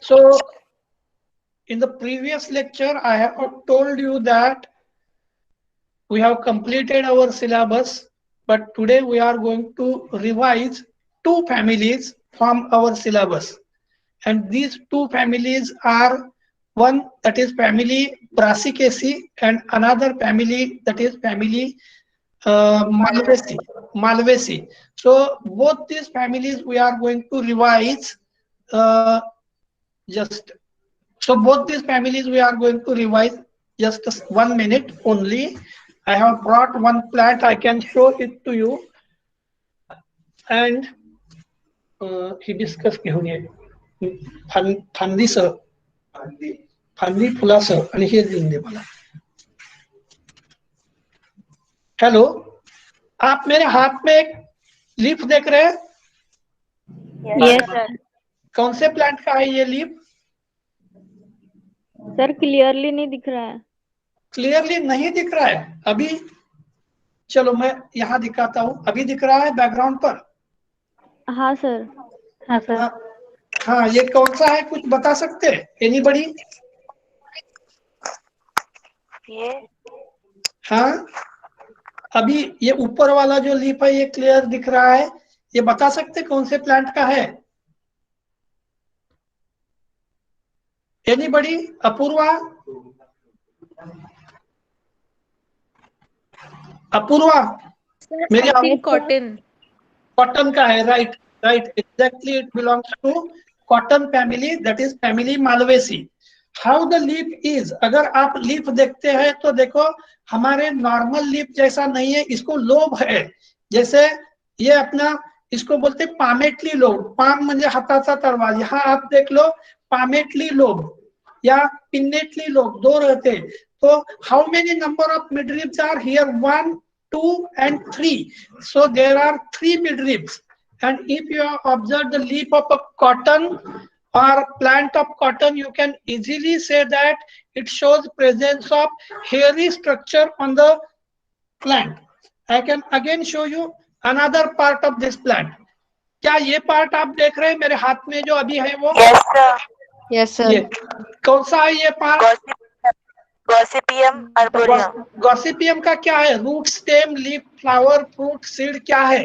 So in the previous lecture, I have told you that we have completed our syllabus, but today we are going to revise two families from our syllabus. And these two families are one that is family Brassicaceae and another family that is family Malvaceae. Malvaceae. So both these families we are going to revise uh, just so both these families we are going to revise just 1 minute only. I have brought one plant. I can show it to you. And hibiscus घेऊन ये फांदीसह फांदी फुलासह आणि हे देऊन दे मला. Hello, आप मेरे हाथ में एक लीफ देख रहे हैं? Yes sir. कौन से प्लांट का है ये लीफ? सर क्लियरली नहीं दिख रहा है. क्लियरली नहीं दिख रहा है अभी. चलो मैं यहाँ दिखाता हूँ. अभी दिख रहा है बैकग्राउंड पर? हाँ सर. हाँ सर. हाँ, ये कौन सा है कुछ बता सकते हैं? एनीबडी? ये हाँ, अभी ये ऊपर वाला जो लीफ है ये क्लियर दिख रहा है. ये बता सकते कौन से प्लांट का है? एनीबडी? अपूर्वा? अपूर्वा मेरे कॉटन. कॉटन का है. Right right, exactly. It belongs to cotton family, that is family Malvaceae. How the leaf is, अगर आप लीफ देखते हैं तो देखो हमारे नॉर्मल लीफ जैसा नहीं है, इसको लोब है. जैसे ये अपना इसको बोलते पामेटली लोब. पाम म्हणजे हाताचा तळवा. यहाँ आप देख लो पामेटली लोब या पिन्नेटली लोब दो रहते. तो how many number of midribs are here? 1, 2 and 3. So there are 3 midribs. And if you observe the leaf of a cotton or plant of cotton, you can easily say that it shows presence of hairy structure on the plant. I can again show you another part of this plant. क्या ये part आप देख रहे हैं मेरे हाथ में जो अभी है वो? Yes sir. यस ये कौन सा है ये पार्ट? Gossypium arboreum. गॉसिपियम का क्या है? Root, stem, leaf, flower, fruit, seed क्या है?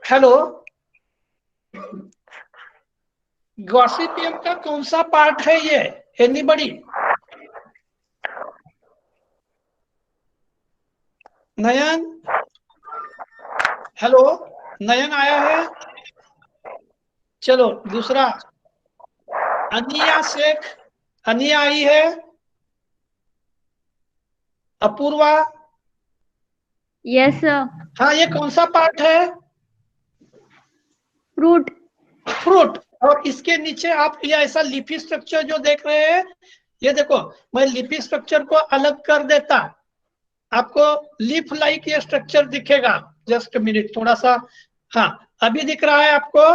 हेलो, गॉसिपियम का कौन सा पार्ट है ये? एनीबडी? नयन? हेलो, नयन आया है? चलो दूसरा. अनिया शेख, अनिया आई है? अपूर्वा? Yes sir. हाँ, ये कौन सा पार्ट है? फ्रूट. फ्रूट. और इसके नीचे आप ये ऐसा लीफी स्ट्रक्चर जो देख रहे हैं, ये देखो मैं लीफी स्ट्रक्चर को अलग कर देता, आपको लीफ लाइक ये स्ट्रक्चर दिखेगा. जस्ट मिनट, थोड़ा सा. हाँ, अभी दिख रहा है आपको?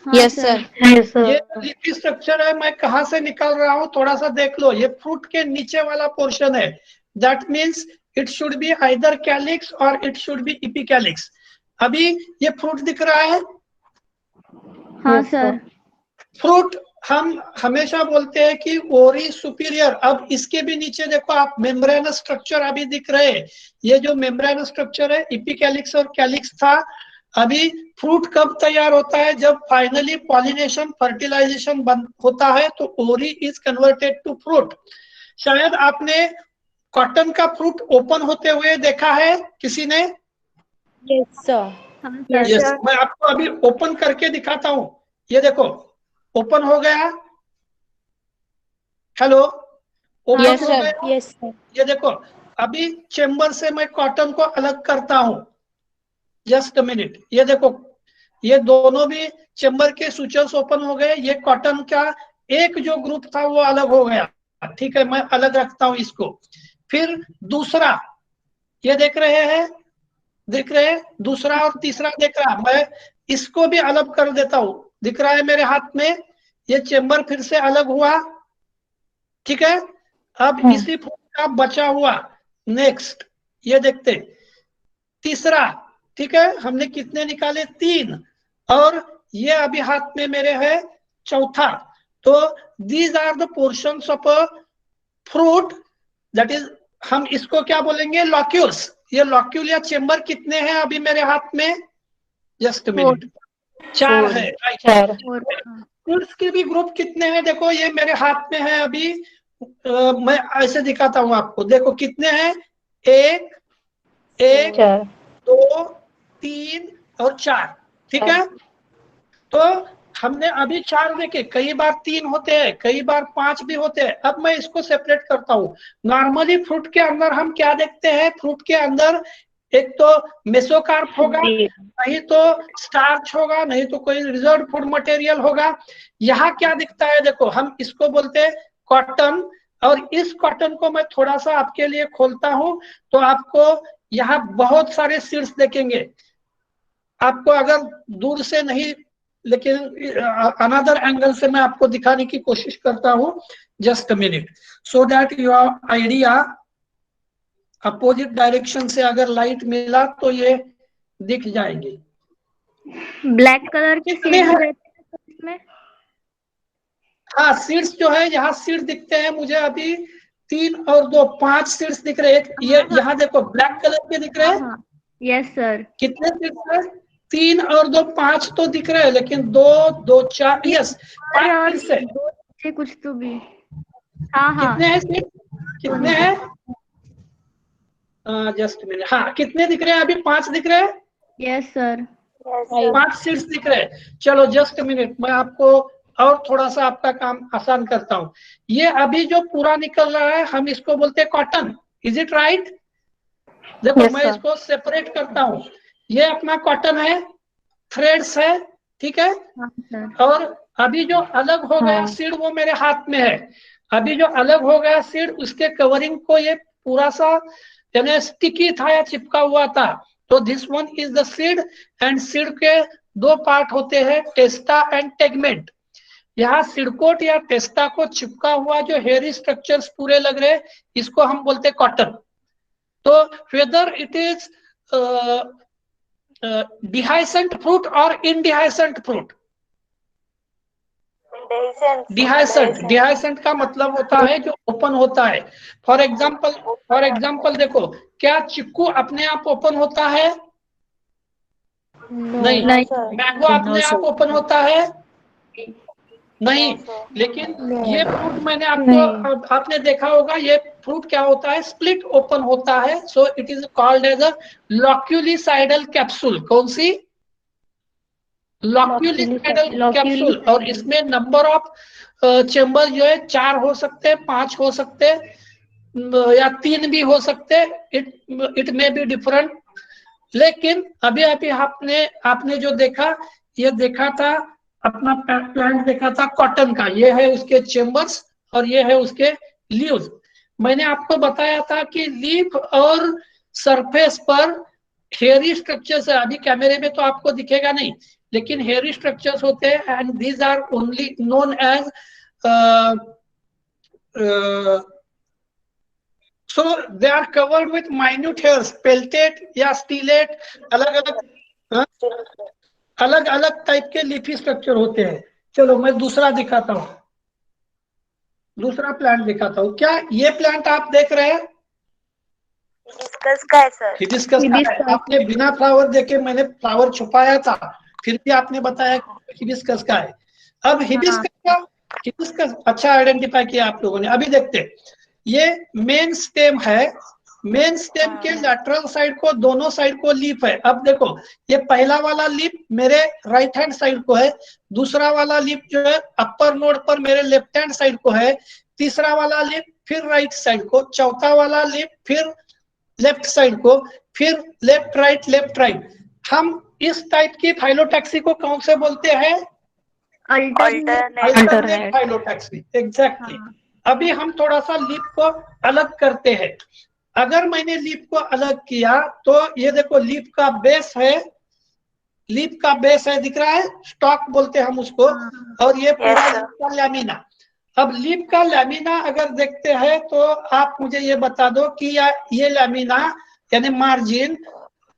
Yes sir. ये लीफी स्ट्रक्चर है. मैं कहाँ से निकाल रहा हूँ थोड़ा सा देख लो. ये फ्रूट के नीचे वाला पोर्शन है. That means it should be either calyx और इट शुड बी इपिकैलिक्स. अभी ये फ्रूट दिख रहा है? हाँ सर. फ्रूट हम हमेशा बोलते हैं कि ओरी सुपीरियर. अब इसके भी नीचे देखो आप, मेम्ब्रेनस स्ट्रक्चर अभी दिख रहे हैं. ये जो मेम्ब्रेनस स्ट्रक्चर है इपिकैलिक्स और कैलिक्स था. अभी फ्रूट कब तैयार होता है? जब फाइनली पॉलिनेशन, फर्टिलाइजेशन बंद होता है तो ओरी इज कन्वर्टेड टू फ्रूट. शायद आपने कॉटन का फ्रूट ओपन होते हुए देखा है किसी ने? Yes sir. यस, मैं आपको अभी ओपन करके दिखाता हूँ. ये देखो ओपन हो गया. हेलो, ओपन यस हो सर. गया. Yes sir. ये देखो अभी चेम्बर से मैं कॉटन को अलग करता हूँ. Just minute. ये देखो ये दोनों भी चेम्बर के सूचर्स ओपन हो गए. ये कॉटन का एक जो ग्रुप था वो अलग हो गया. ठीक है, मैं अलग रखता हूँ इसको. फिर दूसरा, ये देख रहे हैं? दिख रहे हैं? दूसरा और तीसरा देख रहा. मैं इसको भी अलग कर देता हूँ. दिख रहा है मेरे हाथ में? ये चेम्बर फिर से अलग हुआ. ठीक है, अब इसी फूल का बचा हुआ नेक्स्ट ये देखते. तीसरा, ठीक है, हमने कितने निकाले? 3. और ये अभी हाथ में मेरे है चौथा। तो these are the portions of a fruit, that is, हम इसको क्या बोलेंगे, लॉक्यूल्स। ये लॉक्यूल या चेम्बर कितने हैं अभी मेरे हाथ में? जस्ट मिनट, 4 है, राइट। फ्रूट्स के भी ग्रुप कितने हैं? देखो ये मेरे हाथ में है अभी, मैं ऐसे दिखाता हूं आपको, देखो कितने हैं, 1 1 2 3 और 4, ठीक है। तो हमने अभी 4 देखे, कई बार 3 होते हैं, कई बार 5 भी होते हैं। अब मैं इसको सेपरेट करता हूँ। नॉर्मली फ्रूट के अंदर हम क्या देखते हैं? फ्रूट के अंदर एक तो मेसोकार्प होगा, नहीं तो स्टार्च होगा, नहीं तो कोई रिजर्व फूड मटेरियल होगा। यहाँ क्या दिखता है? देखो, हम इसको बोलते हैं कॉटन। और इस कॉटन को मैं थोड़ा सा आपके लिए खोलता हूँ, तो आपको यहाँ बहुत सारे सीड्स देखेंगे। आपको अगर दूर से नहीं, लेकिन अनदर एंगल से मैं आपको दिखाने की कोशिश करता हूं। Just a minute, so that your idea, opposite direction से अगर लाइट मिला तो ये दिख जाएंगे। ब्लैक कलर के कितने सीड्स हैं? रहते हैं इसमें? हाँ, सीड्स जो है, यहाँ सीड्स दिखते हैं मुझे अभी 3 और 2, 5 सीड्स दिख रहे हैं। ये यहाँ देखो ब्लैक कलर के दिख रहे हैं। हाँ, यस सर। कितने सीड्स है? 3 और 2, 5 तो दिख रहे हैं, लेकिन 2 2 4, यस, 5 और सीड्स है। दो नीचे कुछ तो भी। हाँ हाँ, कितने हैं सीट? कितने हैं? जस्ट मिनट, हाँ, कितने दिख रहे हैं अभी? 5 दिख रहे हैं। Yes sir. 5 सीट्स दिख रहे हैं। चलो जस्ट मिनट, मैं आपको और थोड़ा सा आपका काम आसान करता हूँ। ये अभी जो पूरा निकल रहा है, हम इसको बोलते हैं कॉटन। Is it right? देखो, मैं इसको सेपरेट करता हूँ। ये अपना कॉटन है, थ्रेड्स है, ठीक है। हाँ सर। और अभी जो अलग हो गया सीड, वो मेरे हाथ में है। अभी जो अलग हो गया सीड, उसके कवरिंग को ये पूरा सा यानी स्टिकी था या चिपका हुआ था। तो this one is the seed. And seed के 2 पार्ट होते हैं, टेस्टा एंड टेगमेंट। यहाँ सिडकोट या टेस्टा को चिपका हुआ जो हेयरी स्ट्रक्चर्स पूरे लग रहे, इसको हम बोलते हैं कॉटन। तो वेदर इट इज डिहाइसेंट फ्रूट और इनडिहाइसेंट फ्रूट। डिहाइसेंट का मतलब होता है जो ओपन होता है। फॉर एग्जाम्पल देखो, क्या चिक्कू अपने आप ओपन होता है? नहीं। मैंगो अपने आप ओपन होता है? नहीं। लेकिन ये फ्रूट मैंने आपको, आपने देखा होगा, ये फ्रूट क्या होता है? स्प्लिट ओपन होता है। So it is called as a loculicidal capsule. कौन सी? लॉक्यूलिसाइडल कैप्सूल। और इसमें नंबर ऑफ चेम्बर जो है 4 हो सकते हैं, 5 हो सकते हैं, या 3 भी हो सकते हैं। It may be different. लेकिन अभी अभी आपने जो देखा, ये देखा था अपना प्लांट, देखा था कॉटन का। ये है उसके चेम्बर्स और ये है उसके लीव्स। मैंने आपको बताया था कि लीफ और सरफेस पर हेयरी स्ट्रक्चर्स है। अभी कैमरे में तो आपको दिखेगा नहीं, लेकिन हेयरी स्ट्रक्चर्स होते हैं। And these are only known as so they are covered with minute hairs, peltate या स्टीलेट, अलग अलग टाइप के लीफी स्ट्रक्चर होते हैं। चलो मैं दूसरा दिखाता हूँ, दूसरा प्लांट दिखाता हूँ। क्या ये प्लांट आप देख रहे हैं? हिबिस्कस का है सर। हिबिस्कस का है। आपने बिना फ्लावर देखे, मैंने फ्लावर छुपाया था, फिर भी आपने बताया हिबिस्कस का है। अब हिबिस्कस अच्छा आइडेंटिफाई किया आप लोगों ने। अभी देखते हैं, ये मेन स्टेम है। मेन स्टेम के लैटरल साइड को, दोनों साइड को लीफ है। अब देखो, ये पहला वाला लीफ मेरे राइट हैंड साइड को है, दूसरा वाला लीफ जो है अपर नोड पर मेरे लेफ्ट हैंड साइड को है, तीसरा वाला लीफ फिर राइट साइड को, चौथा वाला लीफ फिर लेफ्ट साइड को, फिर लेफ्ट राइट। हम इस टाइप की फाइलोटैक्सी को कौन से बोलते हैं? Alternate phyllotaxy. एग्जैक्टली। अभी हम थोड़ा सा लीफ को अलग करते हैं। अगर मैंने लीफ को अलग किया तो ये देखो, लीफ का बेस है, दिख रहा है, स्टॉक बोलते हैं हम उसको। और ये पूरा लीफ का लैमिना। अब लीफ का लैमिना अगर देखते हैं तो आप मुझे ये बता दो कि ये लैमिना यानी मार्जिन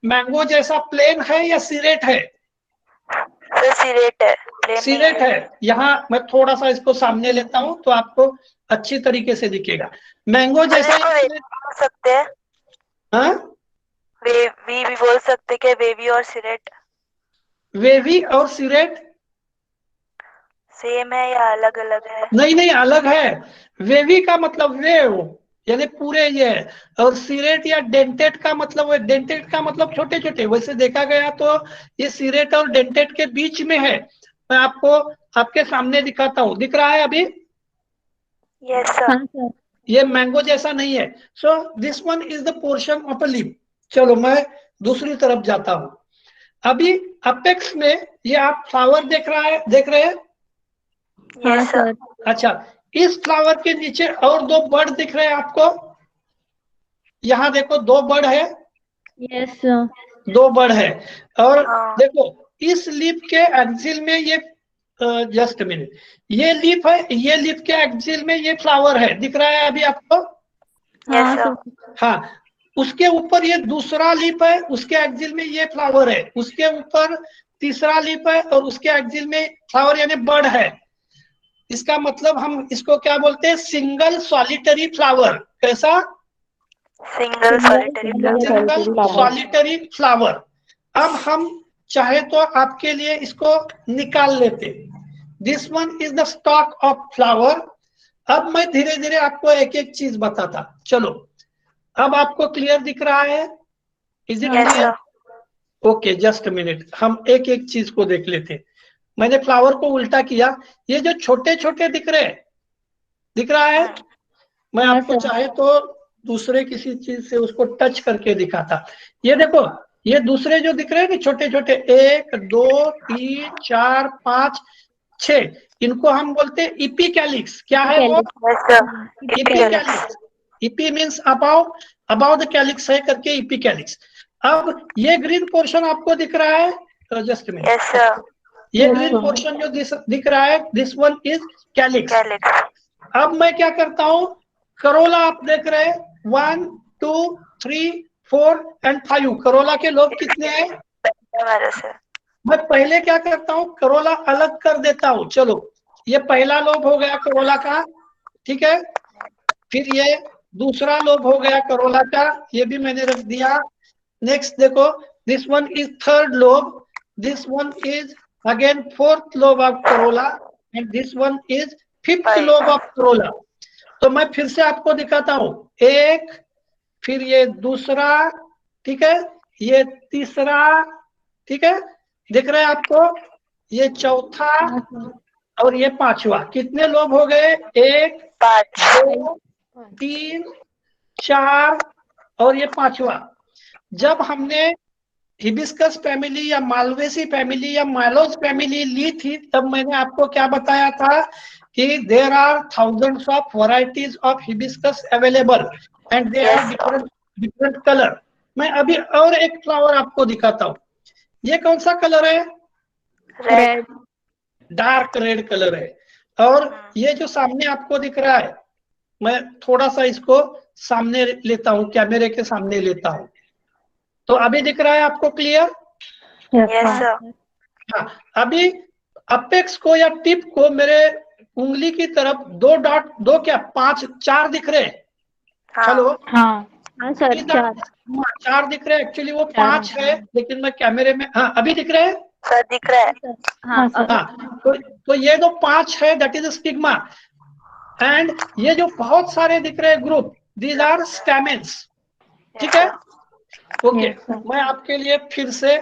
मैंगो जैसा प्लेन है या सिरेट है? सर सिरेट है, प्लेन नहीं सिरेट है। यहाँ मैं थोड़ा सा इसको सामने लेता हूँ तो आपको अच्छी तरीके से दिखेगा। मैंगो सर जैसा इसको वेवी बोल सकते हैं, हाँ, वेवी भी बोल सकते हैं क्या? वेवी और सिरेट वेवी और सिरेट सेम है या अलग अलग है? नहीं नहीं, अलग है। वेवी का मतलब वेव यानी पूरे ये है, और सिरेट या डेंटेट का मतलब डेंटेट का मतलब छोटे छोटे। वैसे देखा गया तो ये सिरेट और डेंटेट के बीच में है। मैं आपको आपके सामने दिखाता हूँ, दिख रहा है अभी? Yes sir. हाँ सर। ये मैंगो जैसा नहीं है। सो this one is the portion of a leaf. चलो मैं दूसरी तरफ जाता हूँ। अभी अपेक्स में ये आप फ्लावर देख रहे हैं? हाँ यस सर। सर। अच्छा, इस फ्लावर के नीचे और दो बर्ड दिख रहे हैं आपको? यहाँ देखो, दो बर्ड है, यस सर। दो बर्ड है। और हाँ। देखो इस लीफ के एक्सिल में ये, जस्ट मिनट, ये लीफ है, ये लीफ के एक्सिल में ये फ्लावर है, दिख रहा है अभी आपको? यस हाँ सर। सर। हाँ, उसके ऊपर ये दूसरा लीफ है, उसके एक्सिल में ये फ्लावर है, उसके ऊपर तीसरा लीफ है और उसके एक्सिल में फ्लावर यानी बर्ड है। इसका मतलब हम इसको क्या बोलते हैं? Single solitary flower. कैसा? Single solitary flower. Single solitary flower. अब हम चाहे तो आपके लिए इसको निकाल लेते। This one is the stalk of flower. अब मैं धीरे धीरे आपको एक एक चीज बताता। चलो, अब आपको क्लियर दिख रहा है? Is it yes clear? Sir. Okay, just minute, हम एक एक चीज को देख लेते। मैंने फ्लावर को उल्टा किया। ये जो छोटे छोटे दिख रहा है? मैं हाँ आपको सर। चाहे तो दूसरे किसी चीज से उसको टच करके दिखाता। ये देखो, ये दूसरे जो दिख रहे हैं ना छोटे छोटे, 1 2 3 4 5 6, इनको हम बोलते हैं इपी कैलिक्स। क्या है वो? Yes sir. EP calyx. EP means about the calyx है करके इपी कैलिक्स। अब ये ग्रीन पोर्शन आपको दिख रहा है? Just minute. Yes sir. ये ग्रीन पोर्शन जो दिख रहा है, this one is calyx. Calyx. अब मैं क्या करता हूँ, करोला आप देख रहे हैं, 1 2 3 4 एंड 5। करोला के लोब कितने हैं? हमारे से। मैं पहले क्या करता हूँ, करोला अलग कर देता हूँ। चलो, ये पहला लोब हो गया करोला का, ठीक है। फिर ये दूसरा लोब हो गया करोला का, ये भी मैंने रख दिया। नेक्स्ट देखो, this one is third lobe, this one is again fourth lobe of Corolla, and this one is fifth lobe of Corolla. तो मैं फिर से आपको दिखाता हूं, एक, फिर ये दूसरा, ठीक है, ये तीसरा, ठीक है, दिख रहा है आपको? ये चौथा और ये पांचवा। कितने लोब हो गए? 1 5। 2 3 4 और ये पांचवा। जब हमने हिबिस्कस फैमिली या मालवेसी फैमिली या मालोज फैमिली ली थी, तब मैंने आपको क्या बताया था कि there are thousands of varieties of hibiscus available and they have different different colour. मैं अभी और एक फ्लावर आपको दिखाता हूँ। ये कौन सा कलर है? रेड। डार्क रेड कलर है। और ये जो सामने आपको दिख रहा है, मैं थोड़ा सा इसको सामने लेता हूँ, कैमरे के सामने लेता हूँ, तो अभी दिख रहा है आपको क्लियर? Yes sir. हाँ, अभी अपेक्स को या टिप को मेरे उंगली की तरफ 2 डॉट, 2 क्या 5 4 दिख रहे हैं? हेलो? हाँ हाँ सर, 4 4 दिख रहे हैं, एक्चुअली वो 5 है, लेकिन मैं कैमरे में, हाँ अभी दिख रहे हैं? सर दिख रहा है। हाँ सर। हाँ, तो ये जो 5 है दैट इज स्टिग्मा, एंड ये जो बहुत सारे दिख रहे हैं ग्रुप, दीज आर स्टैमेन्स, ठीक है। ओके, मैं आपके लिए फिर से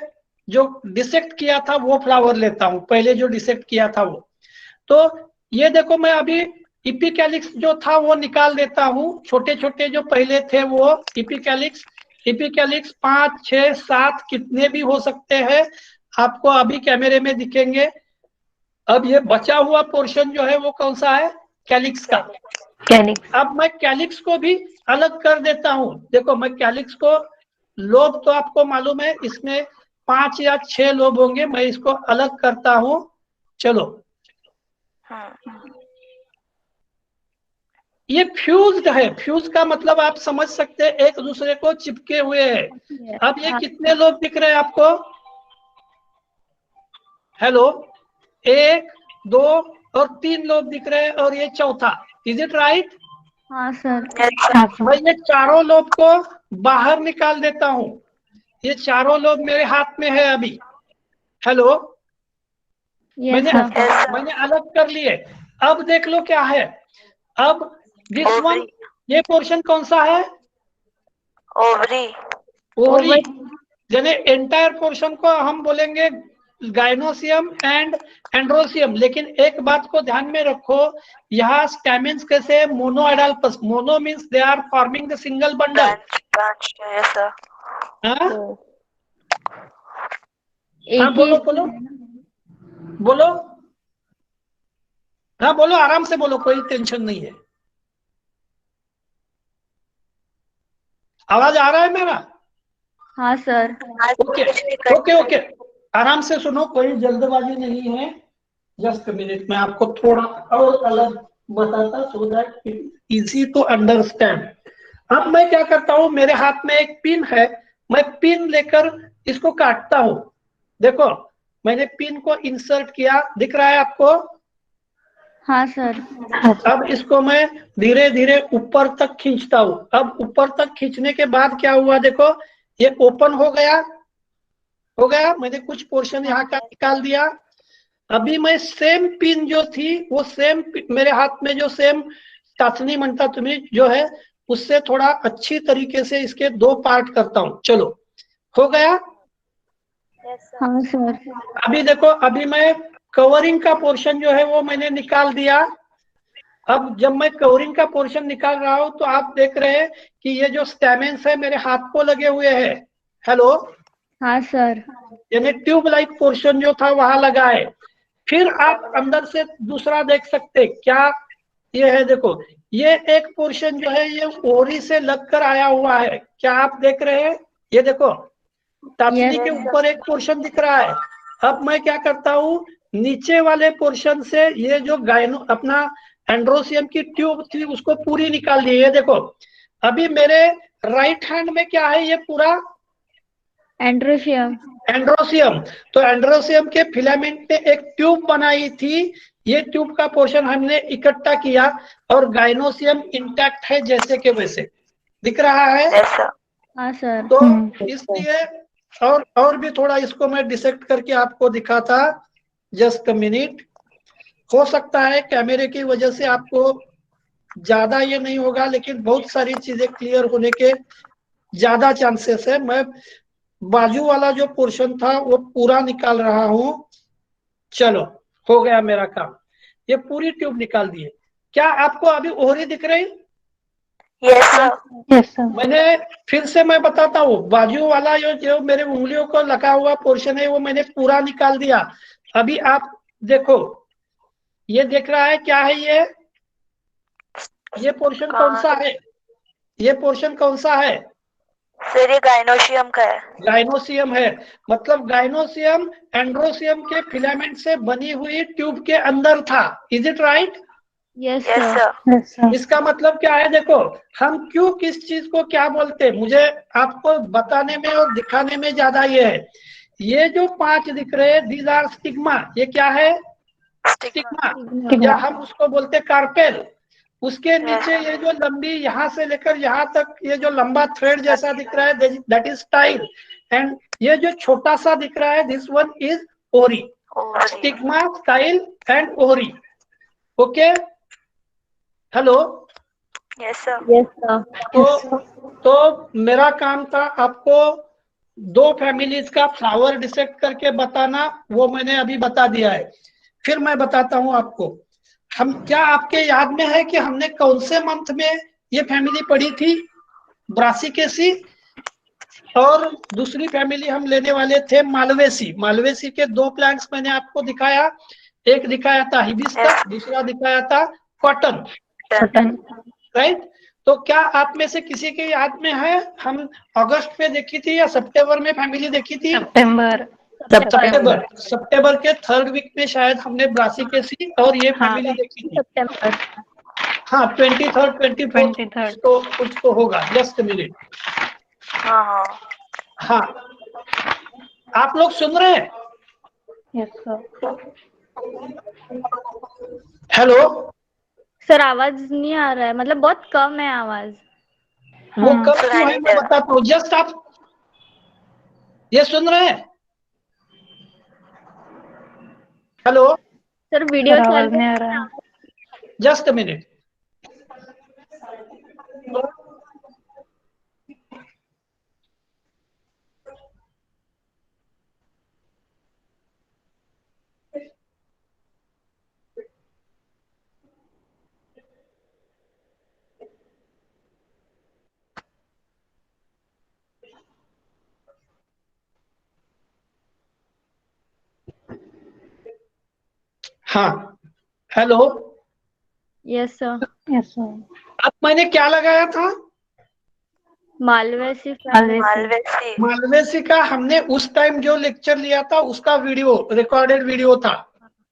जो डिसेक्ट किया था वो फ्लावर लेता हूं, पहले जो डिसेक्ट किया था वो। तो ये देखो, मैं अभी इपिकैलिक्स जो था वो निकाल देता हूं, छोटे छोटे जो पहले थे वो इपिकैलिक्स। 5 6 7 कितने भी हो सकते हैं, आपको अभी कैमरे में दिखेंगे। अब ये बचा हुआ पोर्शन जो है वो कौन सा है? कैलिक्स का। अब मैं कैलिक्स को भी अलग कर देता हूं। देखो, मैं कैलिक्स को, लोब तो आपको मालूम है इसमें 5 या 6 लोब होंगे, मैं इसको अलग करता हूं। चलो, ये फ्यूज्ड है। फ्यूज का मतलब आप समझ सकते हैं, एक दूसरे को चिपके हुए हैं। अब ये कितने लोब दिख रहे हैं आपको? हेलो, 1 2 और 3 लोब दिख रहे हैं और ये चौथा, इज इट राइट? हाँ सर। Yes, sir. मैं ये चारों लोब को बाहर निकाल देता हूँ, ये चारों लोब मेरे हाथ में है अभी। हेलो, यस मैंने सर। Yes, sir. मैंने अलग कर लिए। अब देख लो क्या है, अब दिस वन, Ovary. ये पोर्शन कौन सा है? Ovary. ओवरी, यानी एंटायर पोर्शन को हम बोलेंगे गाइनोसियम एंड एंड्रोसियम। लेकिन एक बात को ध्यान में रखो, यहाँ स्टैमेन्स कैसे monadelphous, mono means they are forming the single bundle. Branch. Yes, sir. हाँ एक ही बोलो बोलो बोलो, हाँ बोलो, आराम से बोलो, कोई टेंशन नहीं है। आवाज आ रहा है मेरा? हाँ सर। आज ओके कुछ नहीं कर ओके ओके, आराम से सुनो, कोई जल्दबाजी नहीं है। जस्ट मिनट में आपको थोड़ा और अलग बताता, so that it easy to understand. अब मैं क्या करता हूँ, मेरे हाथ में एक पिन है, मैं पिन लेकर इसको काटता हूँ। देखो, मैंने पिन को इंसर्ट किया, दिख रहा है आपको? हाँ सर। अब इसको मैं धीरे धीरे ऊपर तक खींचता हूँ। अब ऊपर तक खींचने के बाद क्या हुआ, देखो ये ओपन हो गया, हो गया। मैंने कुछ पोर्शन यहाँ का निकाल दिया। अभी मैं सेम पिन जो थी, वो सेम मेरे हाथ में जो सेम टाचनी म्हणता तुम्हें जो है, उससे थोड़ा अच्छी तरीके से इसके 2 पार्ट करता हूँ। चलो, हो गया। हाँ सर। अभी देखो, अभी मैं कवरिंग का पोर्शन जो है वो मैंने निकाल दिया। अब जब मैं कवरिंग का पोर्शन निकाल रहा हूं तो आप देख रहे हैं कि ये जो स्टैमेन्स है मेरे हाथ को लगे हुए हैं। हेलो, हाँ सर। यानी ट्यूब लाइक पोर्शन जो था वहां लगा है। फिर आप अंदर से दूसरा देख सकते, क्या ये है, देखो ये एक पोर्शन जो है ये ओरी से लगकर आया हुआ है, क्या आप देख रहे हैं? ये देखो, टाचनी के ऊपर एक पोर्शन दिख रहा है। अब मैं क्या करता हूँ, नीचे वाले पोर्शन से ये जो गायनो अपना एंड्रोसियम की ट्यूब थी उसको पूरी निकाल दी। ये देखो, अभी मेरे राइट हैंड में क्या है, ये पूरा एंड्रोशियम। एंड्रोसियम। तो एंड्रोसियम के फिलामेंट ने एक ट्यूब बनाई थी, ये ट्यूब का पोर्शन हमने इकट्ठा किया और गाइनोसियम इंटैक्ट है जैसे के वैसे, दिख रहा है? Yes, sir. हाँ सर। तो इसलिए और भी थोड़ा इसको मैं डिसेक्ट करके आपको दिखाता। Just a minute. हो सकता है कैमरे की वजह से आपको ज्यादा ये नहीं होगा, लेकिन बहुत सारी चीजें क्लियर होने के ज्यादा चांसेस है। मैं बाजू वाला जो पोर्शन था वो पूरा निकाल रहा हूं। चलो, हो गया मेरा काम, ये पूरी ट्यूब निकाल दिए। क्या आपको अभी ओहरी दिख रही? Yes, sir. Yes sir. मैंने फिर से मैं बताता हूँ, बाजू वाला जो मेरे उंगलियों को लगा हुआ पोर्शन है वो मैंने पूरा निकाल दिया। अभी आप देखो, ये देख रहा है क्या है, ये पोर्शन कौन सा है? ये पोर्शन कौन सा है? सर ये गाइनोशियम का है। गाइनोसियम है। मतलब गाइनोसियम एंड्रोसियम के फिलामेंट से बनी हुई ट्यूब के अंदर था। Is it right? Yes Yes, sir. sir. इसका मतलब क्या है, देखो हम क्यों किस चीज को क्या बोलते हैं, मुझे आपको बताने में और दिखाने में ज्यादा ये है। ये जो 5 दिख रहे हैं, दीज आर स्टिग्मा। ये क्या है? Stigma. स्टिग्मा, या हम उसको बोलते कार्पेल। उसके नीचे ये जो लंबी, यहाँ से लेकर यहाँ तक ये जो लंबा थ्रेड जैसा दिख रहा है, दैट इज स्टाइल। एंड ये जो छोटा सा दिख रहा है, दिस वन इज ओरी। Ovary. स्टिग्मा, स्टाइल एंड ओरी। Okay, hello. Yes, sir. Yes sir. तो मेरा काम था आपको 2 फैमिलीज का फ्लावर डिसेक्ट करके बताना, वो मैंने अभी बता दिया है। फिर मैं बताता हूं आपको, हम क्या आपके याद में है कि हमने कौन से मंथ में ये फैमिली पढ़ी थी? ब्रासिकेसी। और दूसरी फैमिली हम लेने वाले थे मालवेसी। मालवेसी के 2 प्लांट्स मैंने आपको दिखाया, एक दिखाया था हिबिस्कस, दूसरा दिखाया था कॉटन, राइट? तो क्या आप में से किसी के याद में है, हम अगस्त में देखी थी या सितंबर में फैमिली देखी थी? सितंबर के 3rd वीक में शायद हमने ब्रासिकेसी और ये फैमिली देखी थी। सितंबर। हाँ, 23rd 24th तो कुछ तो होगा। Just minute. हाँ हाँ। हाँ, आप लोग सुन रहे हैं? Yes sir. हेलो, सर आवाज नहीं आ रहा है, मतलब बहुत कम है आवाज। वो हाँ। कब सुनाई क्यों है नहीं मैं दे रहा। बताता हूँ। जस्ट आप ये सुन रहे हैं? हेलो, सर वीडियो सर चल आवाज नहीं आ रहा रहा है। है। Just a minute. हाँ, hello. Yes sir. Yes sir. अब मैंने क्या लगाया था? Malvaceae Malvaceae. मालवेसी। मालवेसी का हमने उस टाइम जो लेक्चर लिया था उसका वीडियो, रिकॉर्डेड वीडियो था।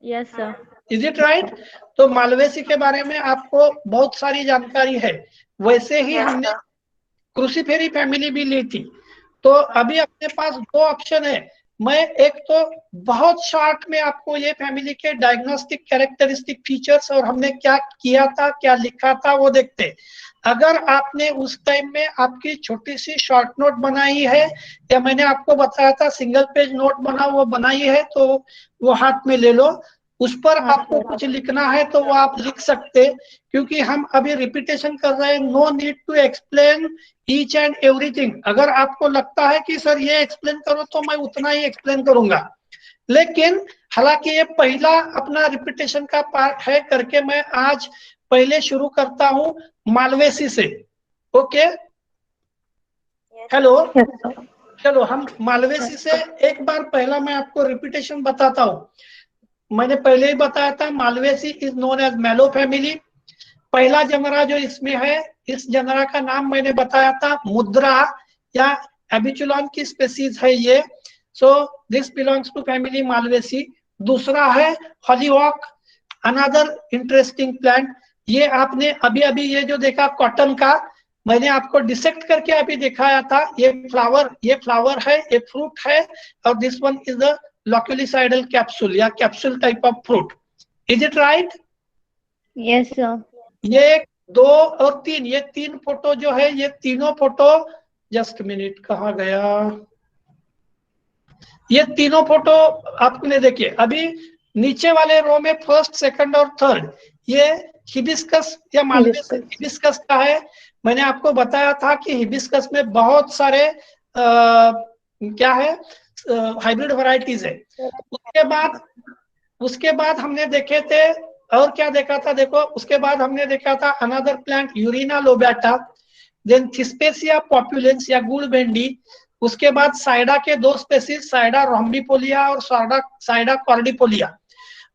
Yes sir. Is it right? तो मालवेसी के बारे में आपको बहुत सारी जानकारी है। वैसे ही यस हमने सर। क्रूसीफेरी फैमिली भी ली थी। तो अभी अपने पास दो ऑप्शन है। मैं एक तो बहुत शॉर्ट में आपको ये फैमिली के डायग्नोस्टिक कैरेक्टरिस्टिक फीचर्स और हमने क्या किया था, क्या लिखा था, वो देखते। अगर आपने उस टाइम में आपकी छोटी सी शॉर्ट नोट बनाई है या मैंने आपको बताया था सिंगल पेज नोट बना, वो बनाई है तो वो हाथ में ले लो। उस पर हाँ आपको सर। कुछ लिखना है तो वो आप लिख सकते, क्योंकि हम अभी रिपीटेशन कर रहे हैं। No need to explain each and everything. अगर आपको लगता है कि सर ये एक्सप्लेन करो तो मैं उतना ही एक्सप्लेन करूंगा, लेकिन हालांकि ये पहला अपना रिपीटेशन का पार्ट है करके मैं आज पहले शुरू करता हूं मालवेसी से। Okay, hello. Yes sir. चलो हम मालवेसी से एक बार पहला मैं आपको रिपीटेशन बताता हूं। मैंने पहले ही बताया था Malvaceae is known as mallow family. पहला जनरा जो इसमें है, इस जनरा का नाम मैंने बताया था मुद्रा या एबिचुलॉन की स्पेसीज है ये। So this belongs to family Malvaceae. दूसरा है हॉलीहॉक, अनदर इंटरेस्टिंग प्लांट। ये आपने अभी अभी ये जो देखा कॉटन का, मैंने आपको डिसेक्ट करके अभी दिखाया था। ये फ्लावर है, ये फ्रूट है, और this one is the loculicidal capsule या capsule type of fruit. Is it right? Yes sir. ये दो और तीन, ये तीन फोटो जो है, ये तीनों फोटो, जस्ट मिनट कहाँ गया, ये तीनों फोटो आपने देखे अभी नीचे वाले रो में फर्स्ट, सेकंड और थर्ड, ये हिबिस्कस या मालवेसी हिबिस्कस। हिबिस्कस का है। मैंने आपको बताया था कि हिबिस्कस में बहुत सारे क्या है, हाइब्रिड वैरायटीज है। उसके बाद उसके बाद हमने देखे थे, और क्या देखा था देखो, उसके बाद हमने देखा था अनदर प्लांट यूरिना लोबैटा, देन थिस्पेसिया पॉपुलेंस या गुड़बेंडी। उसके बाद साइडा के दो स्पेसीज, साइडा रोम्बिपोलिया और साइडा कॉर्डिपोलिया।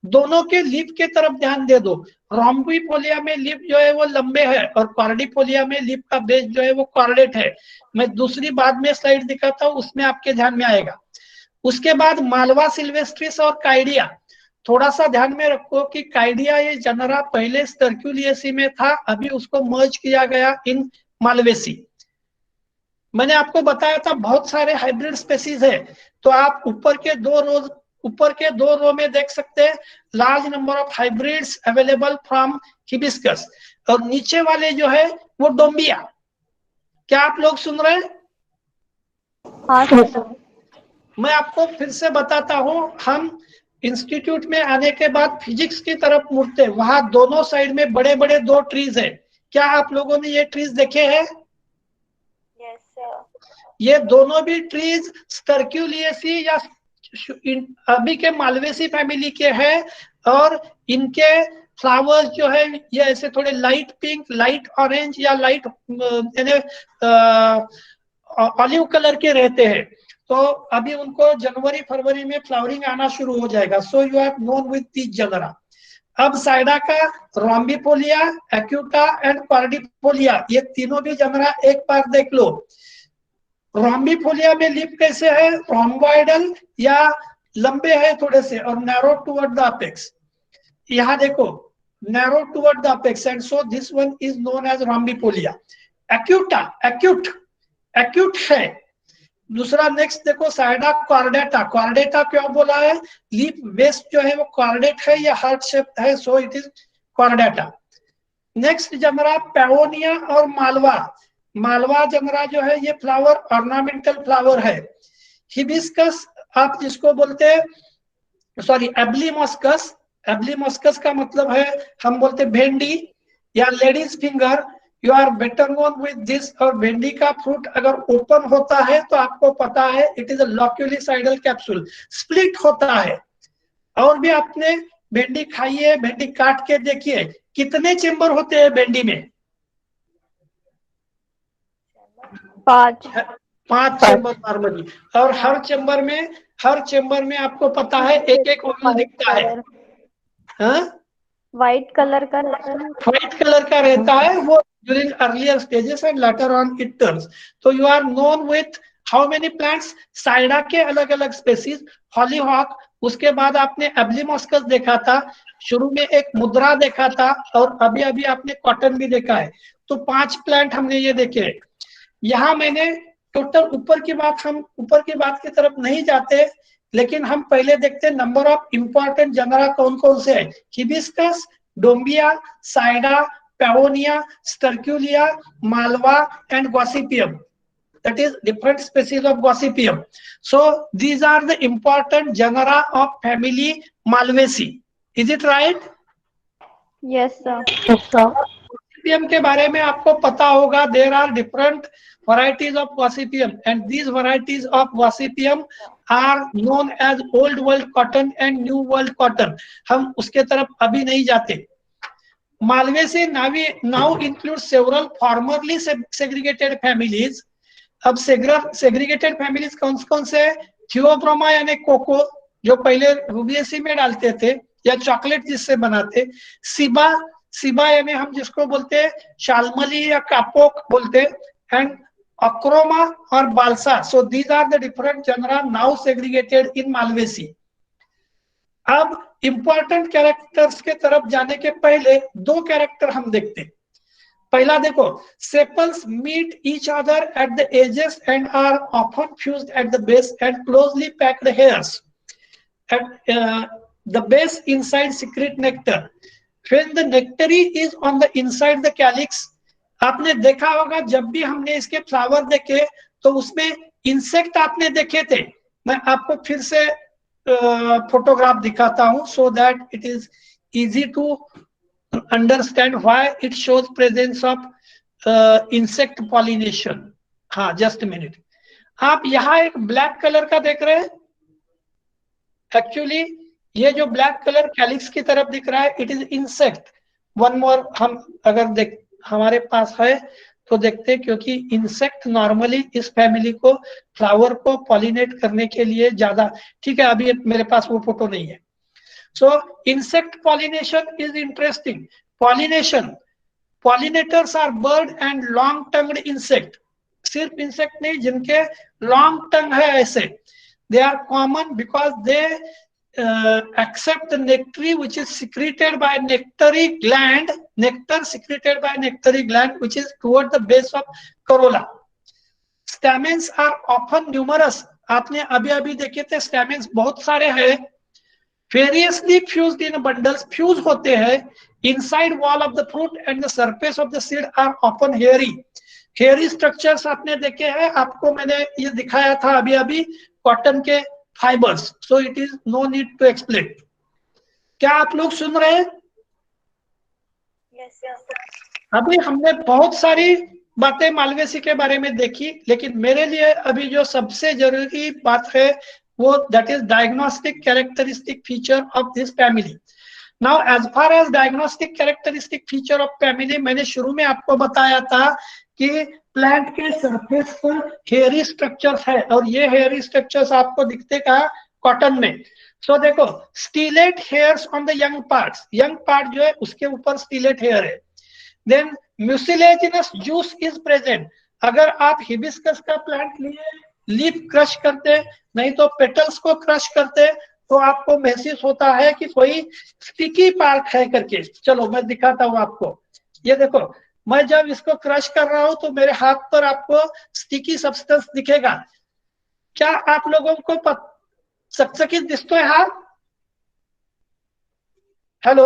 दोनों के लीफ के तरफ ध्यान दे दो। रोम्बिपोलिया में लीफ जो है वो लंबे है और कॉर्डिपोलिया में लीफ का बेस जो है वो कॉर्डेट है। मैं दूसरी बाद में स्लाइड दिखाता हूँ, उसमें आपके ध्यान में आएगा। उसके बाद मालवा सिल्वेस्ट्रिस और काइडिया। थोड़ा सा ध्यान में रखो कि काइडिया ये जनरा पहले स्टर्क्यूलिएसी में था, अभी उसको मर्ज किया गया इन मालवेसी। मैंने आपको बताया था बहुत सारे हाइब्रिड स्पेसीज है। तो आप ऊपर के दो रो में देख सकते हैं large number of hybrids available from hibiscus, और नीचे वाले जो है वो डोम्बिया। क्या आप लोग सुन रहे हैं? हाँ यस सर। सर। मैं आपको फिर से बताता हूं, हम इंस्टीट्यूट में आने के बाद फिजिक्स की तरफ मुड़ते हैं, वहां दोनों साइड में बड़े बड़े दो ट्रीज है। क्या आप लोगों ने ये ट्रीज देखे हैं? Yes sir. ये दोनों भी ट्रीज स्टर्क्यूलिएसी या अभी के मालवेसी फैमिली के हैं, और इनके फ्लावर्स जो है ये ऐसे थोड़े लाइट पिंक, लाइट ऑरेंज या लाइट ऑलिव कलर के रहते हैं। तो अभी उनको जनवरी फरवरी में फ्लावरिंग आना शुरू हो जाएगा। So you have known with this genera. अब साइडा का रोम्बिपोलिया, एक्यूटा एंड कॉर्डिपोलिया, ये तीनों भी जनरा एक बार देख लो। रोम्बिपोलिया में लीफ कैसे है, रोम्बॉइडल या लंबे है थोड़े से और नैरो टुवर्ड द अपेक्स। यहाँ देखो, narrow toward the apex, and so this one is known as rhombifolia. Acuta acute है, दूसरा नेक्स्ट देखो साइडा कॉर्डेटा, कॉर्डेटा क्यों बोला है, लीफ बेस जो है वो कॉर्डेट है या हार्ट शेप है, so it is Chordata. Next जमरा पेओनिया और मालवा, मालवा जमरा जो है ये फ्लावर ऑर्नामेंटल फ्लावर है। हिबिस्कस आप जिसको बोलते हैं, सॉरी एब्लिमोस्कस, एब्लिमोस्कस का मतलब है हम बोलते भेंडी या ladies finger, you are better known with this. और भेंडी का फ्रूट अगर ओपन होता है तो आपको पता है it is a loculicidal capsule, split होता है। और भी आपने भेंडी खाई है, भेंडी काट के देखिए कितने चेम्बर होते हैं भेंडी में, 5। 5 चेम्बर नॉर्मली। और हर चेम्बर में आपको पता है एक एक ओवल दिखता है। व्हाइट कलर का रहता है ना, व्हाइट कलर का रहता है वो during earlier stages and later on it turns. So you are known with how many plants, साइडा के अलग अलग स्पेसीज, हॉलीहॉक, उसके बाद आपने एब्लिमोस्कस देखा था, शुरू में एक मुद्रा देखा था, और अभी अभी आपने कॉटन भी देखा है। तो 5 प्लांट हमने ये देखे। यहाँ मैंने टोटल ऊपर की बात की तरफ नहीं जाते, लेकिन हम पहले देखते हैं नंबर ऑफ इंपॉर्टेंट जनरा कौन कौन से है। Hibiscus, Dombeya, Sida, Pavonia, Sterculia, Malva and gossypium, that is different species of gossypium. So these are the important genera of family Malvaceae. Is it right? Yes sir. Gossypium के बारे में आपको पता होगा, there are different varieties of Gossypium and these varieties of Gossypium are known as old world cotton and new world cotton. हम उसके तरफ अभी नहीं जाते। Malvaceae now includes several formerly segregated families. अब segregated families कौन कौन से है, थियोब्रोमा यानी कोको जो पहले रूबिएसी में डालते थे या चॉकलेट जिससे बनाते, सिबा यानी हम जिसको बोलते हैं शालमली या कापोक बोलते, एंड अक्रोमा और balsa. So these are the different genera now segregated in Malvaceae. अब इंपॉर्टेंट कैरेक्टर्स के तरफ जाने के पहले 2 कैरेक्टर हम देखते हैं। पहला देखो, sepals meet each other at the edges and are often fused at the base and closely packed hairs at the base inside secrete nectar when the nectary is on the inside the calyx. आपने देखा होगा जब भी हमने इसके flower देखे तो उसमें इंसेक्ट आपने देखे थे। मैं आपको फिर से फोटोग्राफ दिखाता हूं so that it is easy to understand why it shows presence of insect pollination. हाँ, just a minute. आप यहाँ एक ब्लैक कलर का देख रहे हैं, एक्चुअली ये जो ब्लैक कलर कैलिक्स की तरफ दिख रहा है it is insect. One more हम अगर हमारे पास है तो देखते हैं, क्योंकि इंसेक्ट नॉर्मली इस फैमिली को फ्लावर को पॉलिनेट करने के लिए ज्यादा, ठीक है अभी मेरे पास वो फोटो नहीं है। So insect pollination is interesting. Pollinators are bird and long-tongued insect. सिर्फ इंसेक्ट नहीं, जिनके long tongue है ऐसे, they are common because they accept the nectar which is secreted by nectary gland, nectar secreted by nectary gland which is toward the base of corolla. Stamens are often numerous. आपने अभी अभी देखे थे stamens बहुत सारे हैं, variously fused in bundles, fuse होते हैं, inside wall of the fruit and the surface of the seed are often hairy. Hairy structures आपने देखे हैं, आपको मैंने ये दिखाया था अभी अभी कॉटन के fibres, so it is no need to explain. क्या आप लोग सुन रहे हैं? Yes, yes. अभी हमने बहुत सारी बातें मालवेसी के बारे में देखी, लेकिन मेरे लिए अभी जो सबसे जरूरी बात है वो that is diagnostic characteristic feature of this family. Now as far as diagnostic characteristic feature of family, मैंने शुरू में आपको बताया था कि प्लांट के सरफेस पर हेयरी स्ट्रक्चर्स है, और ये हेयरी स्ट्रक्चर्स आपको दिखते कहाँ, कॉटन में। सो देखो, stellate hairs on the young part जो है उसके ऊपर स्टीलेट हेयर है। Then mucilaginous juice is present. अगर आप हिबिस्कस का प्लांट लिए लीफ क्रश करते, नहीं तो पेटल्स को क्रश करते, तो आपको महसूस होता है कि कोई स्टिकी पार्ट है करके। चलो मैं दिखाता हूँ आपको, ये देखो, मैं जब इसको क्रश कर रहा हूं तो मेरे हाथ पर आपको स्टिकी सब्सटेंस दिखेगा। क्या आप लोगों को चकचकीत दिसतोय हा? हेलो,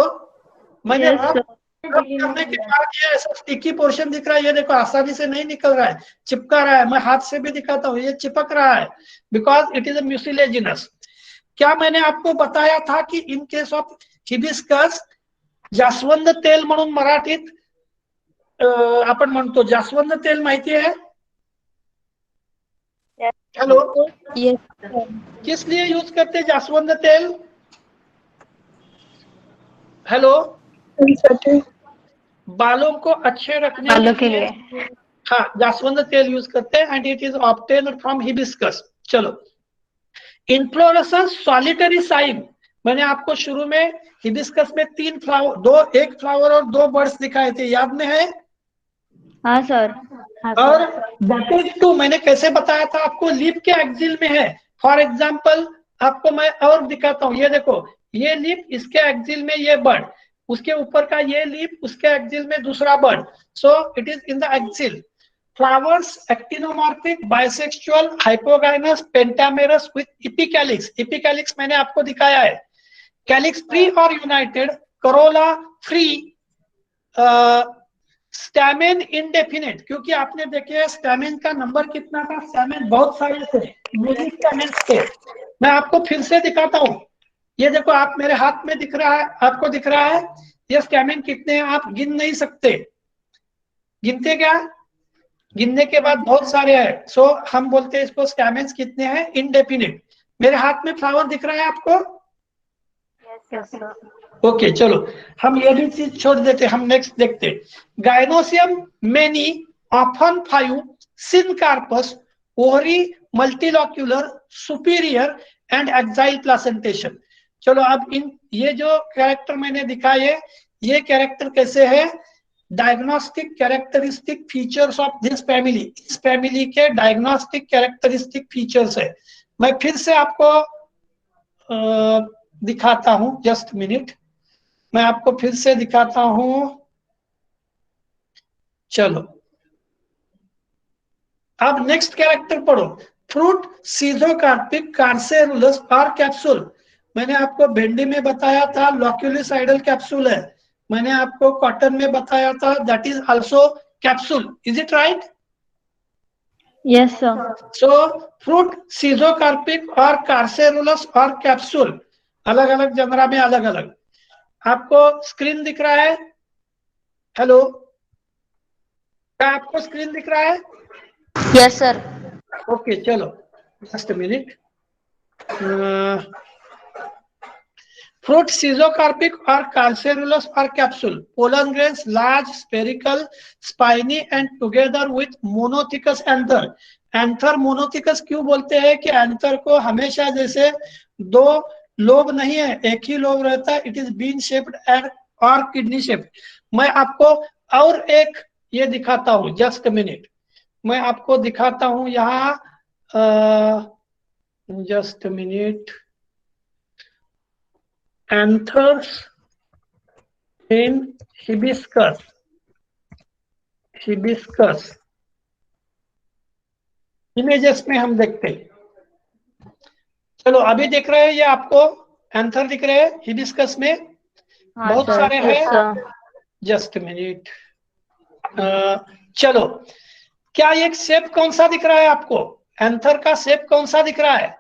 मैंने Yes, रब sir. करने के बाद ये ऐसा स्टिकी पोर्शन दिख रहा है, ये देखो आसानी से नहीं निकल रहा है, चिपका रहा है। मैं हाथ से भी दिखाता हूँ, ये चिपक रहा है because it is a mucilaginous. क्या मैंने आपको बताया था कि इन केस ऑफ हिबिस्कस जास्वंद तेल म्हणून मराठीत आपण म्हणतो, जास्वंद तेल माहिती है? Hello, Yes, sir. किस लिए यूज करते हैं जास्वंद तेल? हेलो, बालों को अच्छे रखने बालों के लिए हाँ जास्वंद तेल यूज करते हैं and it is obtained from hibiscus. चलो, इन्फ्लोरेसेंस सॉलिटरी साइम, मैंने आपको शुरू में हिबिस्कस में 3 फ्लावर, एक फ्लावर और 2 बर्ड्स दिखाए थे, याद में है? हाँ सर। और दैट इज टू, मैंने कैसे बताया था आपको, लीफ के एक्सिल में है। फॉर एग्जाम्पल आपको मैं और दिखाता हूँ, ये देखो, ये लीफ, इसके एक्सिल में ये बर्ड, उसके ऊपर का ये लीफ, उसके एक्सिल में दूसरा bud, so it is in the axil. Flowers actinomorphic, bisexual, hypogynous, pentamerous with epicalyx. Epicalyx मैंने आपको दिखाया है। कैलिक्स फ्री और united, corolla free, stamen indefinite, क्योंकि आपने देखे स्टैमेन का नंबर कितना था, स्टैमेन बहुत सारे थे, मेनी स्टैमेन्स थे। मैं आपको फिर से दिखाता हूँ, ये देखो, आप मेरे हाथ में दिख रहा है, आपको दिख रहा है ये स्टैमेन कितने हैं, आप गिन नहीं सकते। गिनते क्या? गिनने के बाद बहुत सारे हैं, सो हम बोलते हैं इसको स्टैमेन्स कितने हैं, इंडेफिनिट। मेरे हाथ में फ्लावर दिख रहा है आपको? ओके, चलो हम ये भी चीज छोड़ देते, हम नेक्स्ट देखते। गाइनोसियम मेनी, ऑफन 5, सिनकार्पस, ओहरी, multilocular, superior and axile placentation. चलो अब इन ये जो कैरेक्टर मैंने दिखाए, ये कैरेक्टर कैसे है, diagnostic characteristic features of this family, इस फैमिली के डायग्नोस्टिक कैरेक्टरिस्टिक फीचर्स है। मैं फिर से आपको दिखाता हूं, जस्ट मिनट, मैं आपको फिर से दिखाता हूं। चलो अब नेक्स्ट कैरेक्टर पढ़ो, फ्रूट सीजोकार्पिक, कार्सेरुलस और कैप्सूल। मैंने आपको भिंडी में बताया था लॉक्यूलिसाइडल कैप्सूल है, मैंने आपको कॉटन में बताया था that is also capsule, is it right? Yes, sir. So fruit schizocarpic और कार्सेरुलस और कैप्सूल, अलग अलग जनरा में अलग अलग। आपको स्क्रीन दिख रहा है? हेलो, क्या आपको स्क्रीन दिख रहा है? Yes, sir. ओके, चलो जस्ट मिनट। फ्रूट सीजोकार्पिक और कार्सेरुलस और capsule, pollen grains large, spherical, spiny and together with monothecous anther. Anther monothecous क्यों बोलते हैं कि एंथर को हमेशा जैसे 2 लोब नहीं है, एक ही लोब रहता है, it is bean shaped and और किडनी शेप्ड। मैं आपको और एक ये दिखाता हूं, जस्ट मिनट, मैं आपको दिखाता हूं यहाँ, जस्ट मिनट, एंथर्स इन हिबिस्कस, हिबिस्कस इमेजेस में हम देखते हैं। चलो अभी देख रहे हैं, ये आपको एंथर दिख रहे हैं हिबिस्कस में, हाँ बहुत सर। सारे Yes, हैं। sir. जस्ट मिनट, चलो, क्या एक शेप कौन सा दिख रहा है आपको, एंथर का शेप कौन सा दिख रहा है?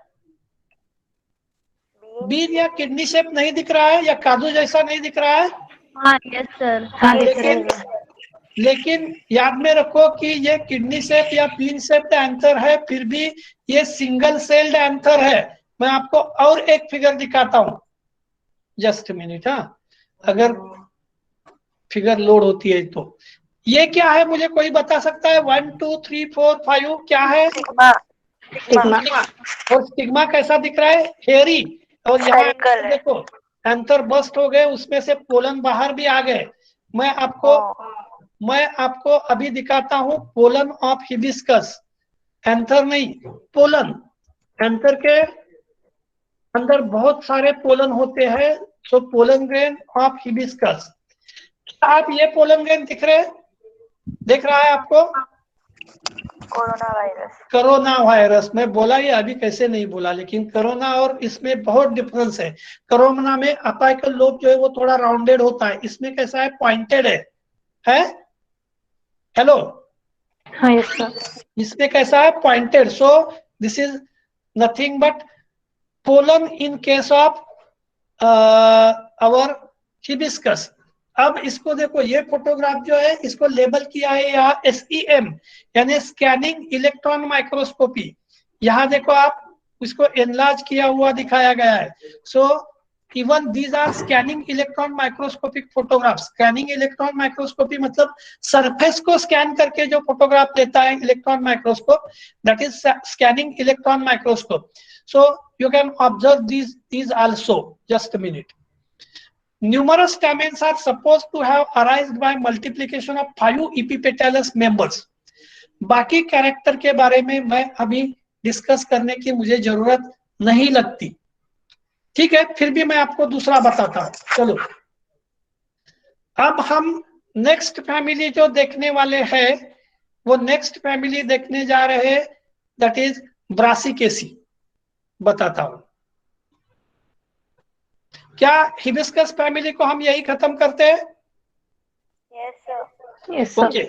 बीन या किडनी शेप नहीं दिख रहा है, या काजू जैसा नहीं दिख रहा है? हाँ, yes, sir. हाँ, दिख रहे लेकिन हैं। लेकिन याद में रखो कि ये किडनी शेप या बीन शेप्ड एंथर है, फिर भी ये सिंगल सेल्ड एंथर है। मैं आपको और एक फिगर दिखाता हूं, जस्ट मिनट। हाँ, अगर फिगर लोड होती है तो ये क्या है, मुझे कोई बता सकता है? 1 2 3 4 5 क्या है? Sigma, stigma. और स्टिग्मा कैसा दिख रहा है? हेयरी। और यहाँ Spherical है। देखो एंथर बस्ट हो गए, उसमें से पोलन बाहर भी आ गए। मैं आपको अभी दिखाता हूँ पोलन ऑफ हिबिस्कस, एंथर नहीं, पोलन। एंथर के अंदर बहुत सारे पोलन होते हैं, so pollen grain of hibiscus. आप ये पोलन ग्रेन दिख रहा है आपको? Corona virus. कोरोना वायरस में बोला, ये अभी कैसे नहीं बोला, लेकिन कोरोना और इसमें बहुत डिफरेंस है। कोरोना में अपाइकल लोब जो है वो थोड़ा राउंडेड होता है, इसमें कैसा है, पॉइंटेड है? हेलो, हाँ यस सर। इसमें कैसा है, pointed. So this is nothing but pollen in case of our hibiscus. अब इसको देखो, ये फोटोग्राफ जो है इसको लेबल किया है यहाँ SEM, यानी स्कैनिंग इलेक्ट्रॉन माइक्रोस्कोपी। यहाँ देखो आप, इसको एनलार्ज किया हुआ दिखाया गया है। So even these are scanning electron microscopic photograph. Scanning electron microscopy मतलब सरफेस को स्कैन करके जो फोटोग्राफ लेता है electron microscope, that is scanning electron microscope. So you can observe these also. Just a minute. Numerous stamens are supposed to have arisen by multiplication of 5 epipetalous members. बाकी character के बारे में मैं अभी डिस्कस करने की मुझे जरूरत नहीं लगती, ठीक है? फिर भी मैं आपको दूसरा बताता हूं। चलो, अब हम नेक्स्ट फैमिली जो देखने वाले हैं, वो नेक्स्ट फैमिली देखने जा रहे हैं, दैट इज ब्रासिकेसी। बताता हूं। क्या हिबिस्कस फैमिली को हम यही खत्म करते हैं? Yes sir. Yes okay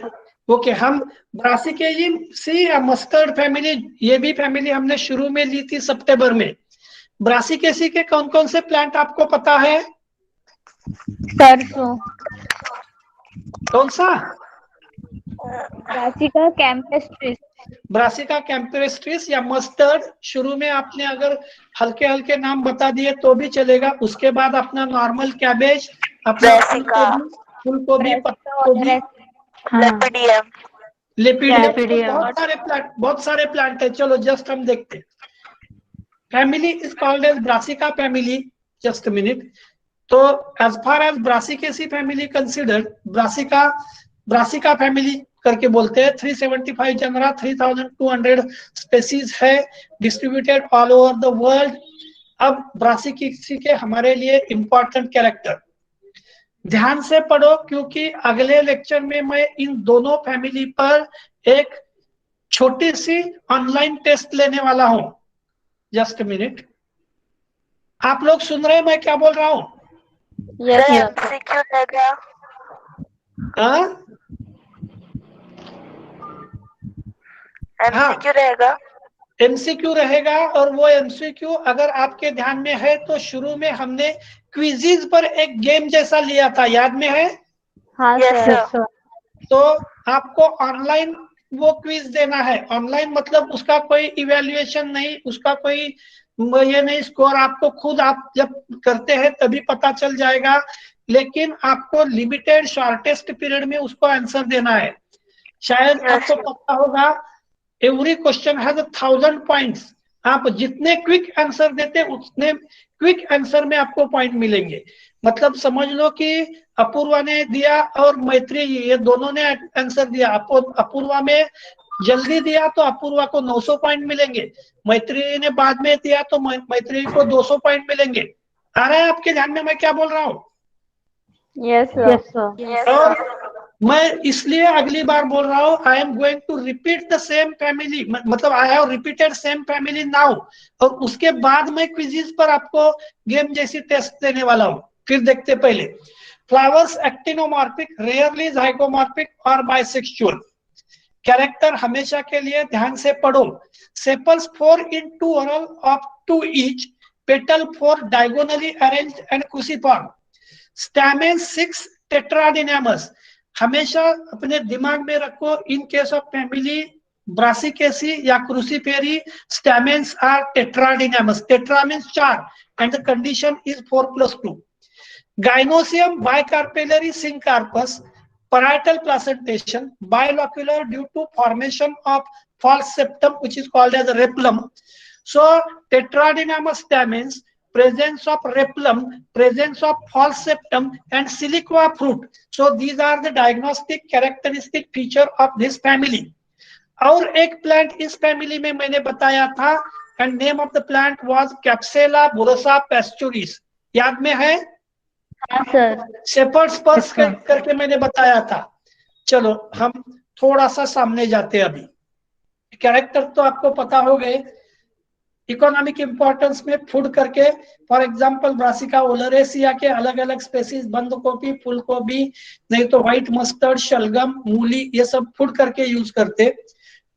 okay, हम ब्रासिकेसी या मस्टर्ड फैमिली, ये भी फैमिली हमने शुरू में ली थी सितंबर में। ब्रासिकेसी के कौन कौन से प्लांट आपको पता है? सरसों, कौन सा? Brassica campestris. ब्रासिका कैम्पेस्ट्रिस या मस्टर्ड। शुरू में आपने अगर हल्के हल्के नाम बता दिए तो भी चलेगा, उसके बाद अपना नॉर्मल कैबेज, अपना फूलगोभी, पत्ता गोभी, लेपिडियम। लेपिडियम, बहुत सारे प्लांट है। चलो जस्ट हम देखते हैं। Family is called as Brassica family. Just minute. तो as far as Brassicaceae family considered, Brassica family करके बोलते हैं। 375 जनरा, 3200 स्पेसीज है, distributed all over the world. अब ब्रासिकेसी के हमारे लिए इंपॉर्टेंट कैरेक्टर ध्यान से पढ़ो, क्योंकि अगले लेक्चर में मैं इन दोनों फैमिली पर एक छोटी सी ऑनलाइन टेस्ट लेने वाला हूं। जस्ट मिनट, आप लोग सुन रहे हैं मैं क्या बोल रहा हूं? Yes sir. एमसीक्यू रहेगा। एमसीक्यू रहेगा। एमसीक्यू रहेगा। और वो एमसीक्यू अगर आपके ध्यान में है तो शुरू में हमने क्विजीज पर एक गेम जैसा लिया था, याद में है? हाँ सर। तो आपको ऑनलाइन वो क्विज देना है। ऑनलाइन मतलब उसका कोई इवेल्युएशन नहीं, उसका कोई ये नहीं, स्कोर आपको खुद आप जब करते हैं तभी पता चल जाएगा, लेकिन आपको लिमिटेड शॉर्टेस्ट पीरियड में उसको आंसर देना है। शायद आपको पता होगा, एवरी क्वेश्चन हैज 1000 पॉइंट्स। आप जितने क्विक आंसर देते उतने क्विक आंसर में आपको पॉइंट मिलेंगे। मतलब समझ लो कि अपूर्वा ने दिया और मैत्री, ये दोनों ने आंसर दिया। अपूर्वा में जल्दी दिया तो अपूर्वा को 900 पॉइंट मिलेंगे, मैत्री ने बाद में दिया तो मैत्री को 200 पॉइंट मिलेंगे। आ रहा है आपके ध्यान में मैं क्या बोल रहा हूँ? Yes sir. और मैं इसलिए अगली बार बोल रहा हूँ, I am going to repeat the same family, मतलब I have repeated same family now. और उसके बाद मैं क्विजीज पर आपको गेम जैसी टेस्ट देने वाला हूँ। फिर देखते पहले, फ्लावर्स एक्टिनोमॉर्फिक, रेयरली जाइगोमॉर्फिक और बाइसेक्सुअल। कैरेक्टर हमेशा के लिए ध्यान से पढ़ो। Sepals 4 in 2 oral of 2 each, petal 4 diagonally arranged and cruciform, stamens 6 tetradynamous। हमेशा अपने दिमाग में रखो, in case of family Brassicaceae या Cruciferae, stamens are tetradynamous. Tetra means 4 and the condition is 4+2। Gynoecium bicarpellary syncarpus, parietal placentation, bilocular due to formation of false septum which is called as a replum. So tetradynamous stamens, presence of replum, presence of false septum and siliqua fruit. So these are the diagnostic characteristic feature of this family. और एक plant इस family में मैंने बताया था, and name of the plant was Capsella burrosa pasturis। याद में है? हाँ सर। शेपर्ड्स पर्स करके मैंने बताया था। चलो हम थोड़ा सा सामने जाते हैं अभी। कैरेक्टर तो आपको पता हो गए। इकोनॉमिक इंपॉर्टेंस में फूड करके, फॉर एग्जांपल ब्रासिका ओलेरेसिया के अलग अलग स्पेसीज, बंद गोभी, फूल गोभी, नहीं तो व्हाइट मस्टर्ड, शलगम, मूली, ये सब फूड करके यूज करते।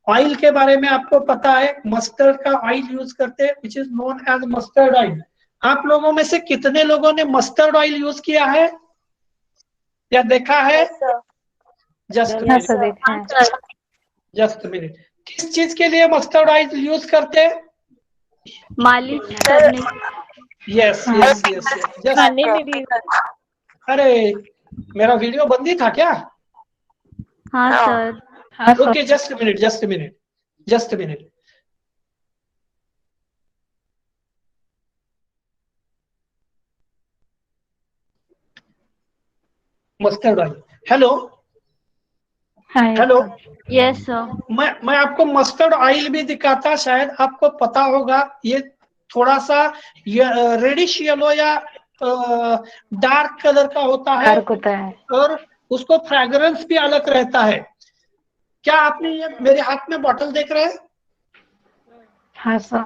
ऑयल के बारे में आपको पता है, मस्टर्ड का ऑयल यूज करते, which is known as mustard oil. आप लोगों में से कितने लोगों ने मस्टर्ड ऑयल यूज किया है या देखा है? जस्ट मिनट, किस चीज के लिए मस्टर्ड ऑयल यूज करते? मालिश करने। Yes yes yes yes. अरे मेरा वीडियो बंद ही था क्या? हाँ sir. Okay, just minute. Mustard oil, hello. Yes sir. मैं आपको मस्टर्ड ऑयल भी दिखाता, शायद आपको पता होगा। ये थोड़ा सा रेडिश येलो या डार्क कलर का होता है, और उसको फ्रेग्रेंस भी अलग रहता है। क्या आपने ये मेरे हाथ में बॉटल देख रहे हैं? हाँ सर।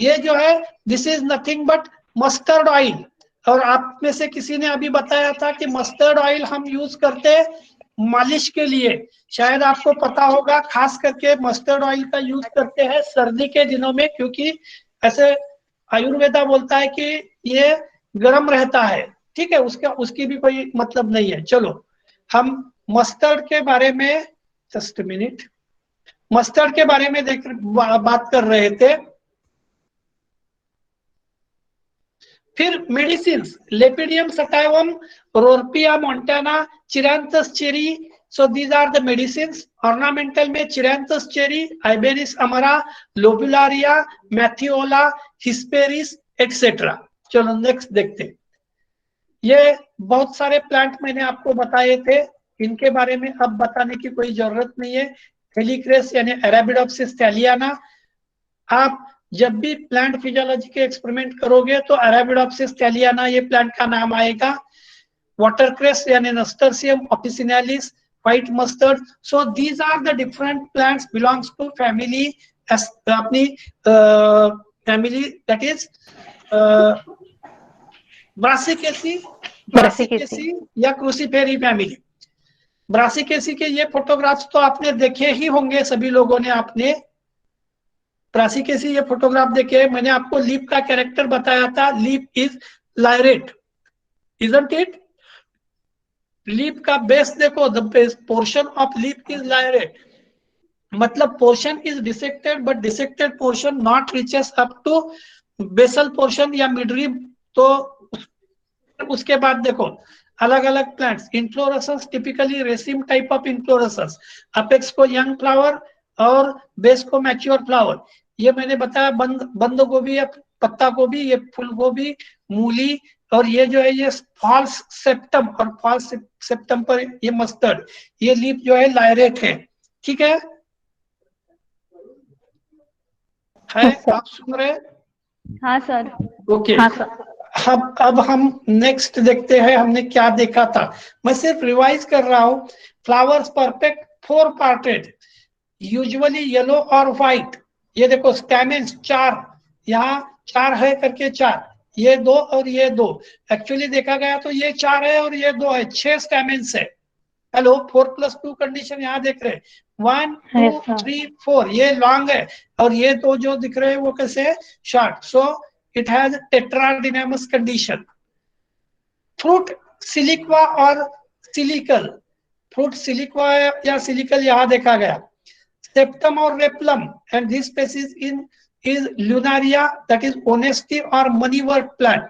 ये जो है, this is nothing but mustard oil. और आप में से किसी ने अभी बताया था कि मस्टर्ड ऑयल हम यूज करते मालिश के लिए। शायद आपको पता होगा, खास करके मस्टर्ड ऑयल का यूज करते हैं सर्दी के दिनों में, क्योंकि ऐसे आयुर्वेदा बोलता है कि ये गर्म रहता है। ठीक है, उसकी भी कोई मतलब नहीं है। चलो, हम मस्टर्ड के बारे में, जस्ट मिनट, मस्टर्ड के बारे में बात कर रहे थे। फिर medicine, Lepidium sativum, Rorippa montana, Cheiranthus cheiri, so these are the medicine. Ornamental में Cheiranthus cheiri, Iberis amara, Lobularia, Matthiola, Hesperis etcetera. चलो नेक्स्ट देखते हैं। ये बहुत सारे प्लांट मैंने आपको बताए थे, इनके बारे में अब बताने की कोई जरूरत नहीं है। हेलिक्रेस यानी अरेबिडोप्सिस थैलियाना। आप जब भी प्लांट फिजियोलॉजी के एक्सपेरिमेंट करोगे तो अरेबिडोप्सिस थैलियाना ये प्लांट का नाम आएगा। वाटरक्रेस यानी Nasturtium officinale, white mustard. So these are the different plants belongs to family, अपनी फैमिली दैट इज ब्रासिकेसी या क्रूसीफेरी फैमिली। ब्रासिकेसी के ये फोटोग्राफ्स तो आपने देखे ही होंगे सभी लोगों ने। आपने ब्रासिकेसी ये फोटोग्राफ देखे। मैंने आपको लीफ का कैरेक्टर बताया था, leaf is lyrate, isn't it? Leaf का बेस देखो, the base portion of leaf is lyrate, मतलब portion is dissected, but dissected portion not reaches up to basal portion या मिडरिब। तो उसके बाद देखो अलग अलग plants, inflorescence typically raceme type of inflorescence, apex को यंग फ्लावर और बेस को मैच्योर फ्लावर। ये मैंने बताया, बंद गोभी या पत्ता गोभी, ये फूल गोभी, मूली, और ये जो है ये फॉल्स सेप्टम, और फॉल्स सेप्टम पर ये मस्टर्ड। ये लीफ जो है लायरेट है। ठीक है, आप सुन रहे हैं? हाँ सर। ओके। अब हम नेक्स्ट देखते हैं हमने क्या देखा था। मैं सिर्फ रिवाइज कर रहा हूँ। Flowers perfect, 4 parted, usually yellow और व्हाइट। ये देखो स्टैमेंस 4, यहाँ 4 है करके 4, ये 2 और ये 2। एक्चुअली देखा गया तो ये 4 है और ये 2 है, 6 स्टैमेंस है। हेलो, 4+2 कंडीशन यहाँ देख रहे हैं, 1 2 3 4, ये लॉन्ग है और ये 2 जो दिख रहे हैं वो कैसे short. So it has tetradynamous condition. Fruit siliqua और सिलिकल, फ्रूट सिलिक्वा या सिलिकल यहाँ देखा गया। सेप्टम और replum, and this species is lunaria, that is honesty और मनीवर्ट प्लांट।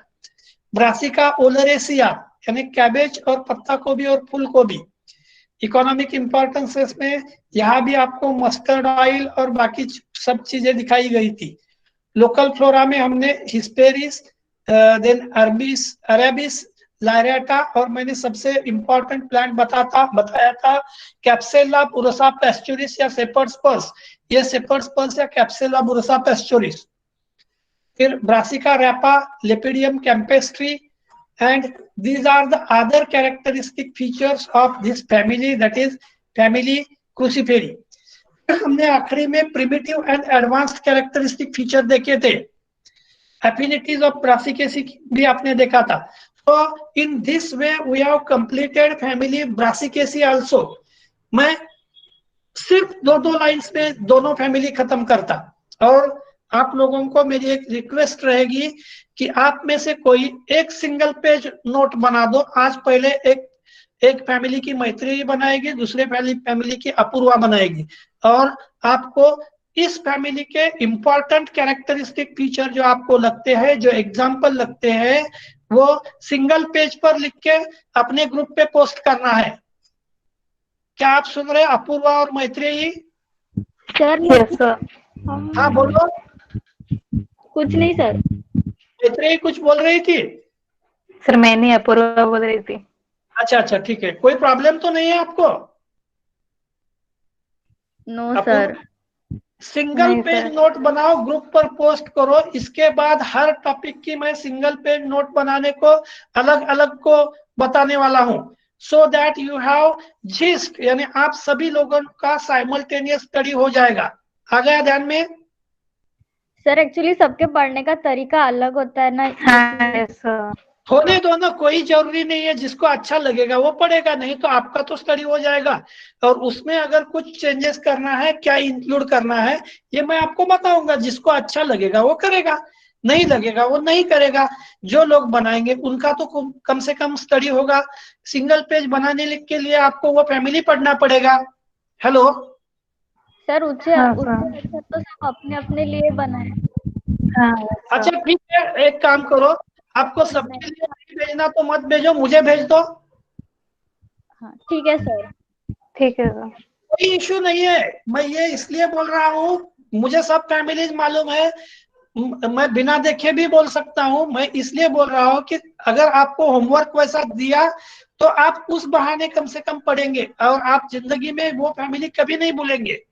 ब्रासिका ओलेरेसिया यानी कैबेज और पत्ता गोभी और फूल गोभी। इकोनॉमिक इंपॉर्टेंस में यहाँ भी आपको मस्टर्ड ऑयल और बाकी सब चीजें दिखाई गई थी। लोकल फ्लोरा में हमने हिस्पेरिस, देन अरेबिस, लायरेटा, और मैंने सबसे इंपॉर्टेंट प्लांट बताया था कैप्सेला बुरसा पेस्चुरिस या शेपर्ड्स पर्स। ये शेपर्ड्स पर्स या कैप्सेला बुरसा पेस्चुरिस। फिर Brassica rapa, Lepidium campestre, and these are the other characteristic features of this family, that is family cruciferi. हमने आखिरी में primitive and advanced characteristic feature देखे थे, affinities of Brassicaceae भी आपने देखा था। तो in this way we have completed family Brassicaceae also. मैं सिर्फ दो लाइंस में दोनों फैमिली खत्म करता। और आप लोगों को मेरी एक रिक्वेस्ट रहेगी कि आप में से कोई एक सिंगल पेज नोट बना दो। आज पहले एक फैमिली की मैत्रेयी बनाएगी, दूसरे फैमिली की अपूर्वा बनाएगी, और आपको इस फैमिली के इंपॉर्टेंट कैरेक्टरिस्टिक फीचर जो आपको लगते हैं, जो एग्जाम्पल लगते हैं, वो सिंगल पेज पर लिख के अपने ग्रुप पे पोस्ट करना है। क्या आप सुन रहे हैं अपूर्वा और मैत्रेयी? Sir yes sir. हाँ बोलो। कुछ नहीं सर। मैत्रेयी कुछ बोल रही थी? सर मैंने अपूर्वा बोल रही थी। अच्छा अच्छा ठीक है, कोई प्रॉब्लम तो नहीं है आपको? No sir. सिंगल नहीं पेज सर। नोट बनाओ, ग्रुप पर पोस्ट करो। इसके बाद हर टॉपिक की मैं सिंगल पेज नोट बनाने को अलग अलग को बताने वाला हूं, so that you have gist, यानी आप सभी लोगों का साइमल्टेनियस स्टडी हो जाएगा। आ गया ध्यान में? सर एक्चुअली सबके पढ़ने का तरीका अलग होता है ना। हाँ यस सर। होने दो ना, कोई जरूरी नहीं है, जिसको अच्छा लगेगा वो पढ़ेगा, नहीं तो आपका तो स्टडी हो जाएगा। और उसमें अगर कुछ चेंजेस करना है, क्या इंक्लूड करना है, ये मैं आपको बताऊंगा। जिसको अच्छा लगेगा वो करेगा, नहीं लगेगा वो नहीं करेगा। जो लोग बनाएंगे उनका तो कम से कम स्टडी होगा। सिंगल पेज बनाने के लिए आपको वो फैमिली पढ़ना पड़ेगा। हेलो सर उससे हाँ, उससे अच्छा तो सब अपने अपने लिए बनाए। हाँ yes, sir। अच्छा ठीक है, एक काम करो, आपको सबके लिए नहीं भेजना तो मत भेजो, मुझे भेज दो। हाँ ठीक है सर। ठीक है सर। कोई इशू नहीं है। मैं ये इसलिए बोल रहा हूँ, मुझे सब फैमिलीज मालूम है, मैं बिना देखे भी बोल सकता हूँ। मैं इसलिए बोल रहा हूँ कि अगर आपको होमवर्क वैसा दिया तो आप उस बहाने कम से कम पढ़ेंगे, और आप जिंदगी में वो फैमिली कभी नहीं भूलेंगे।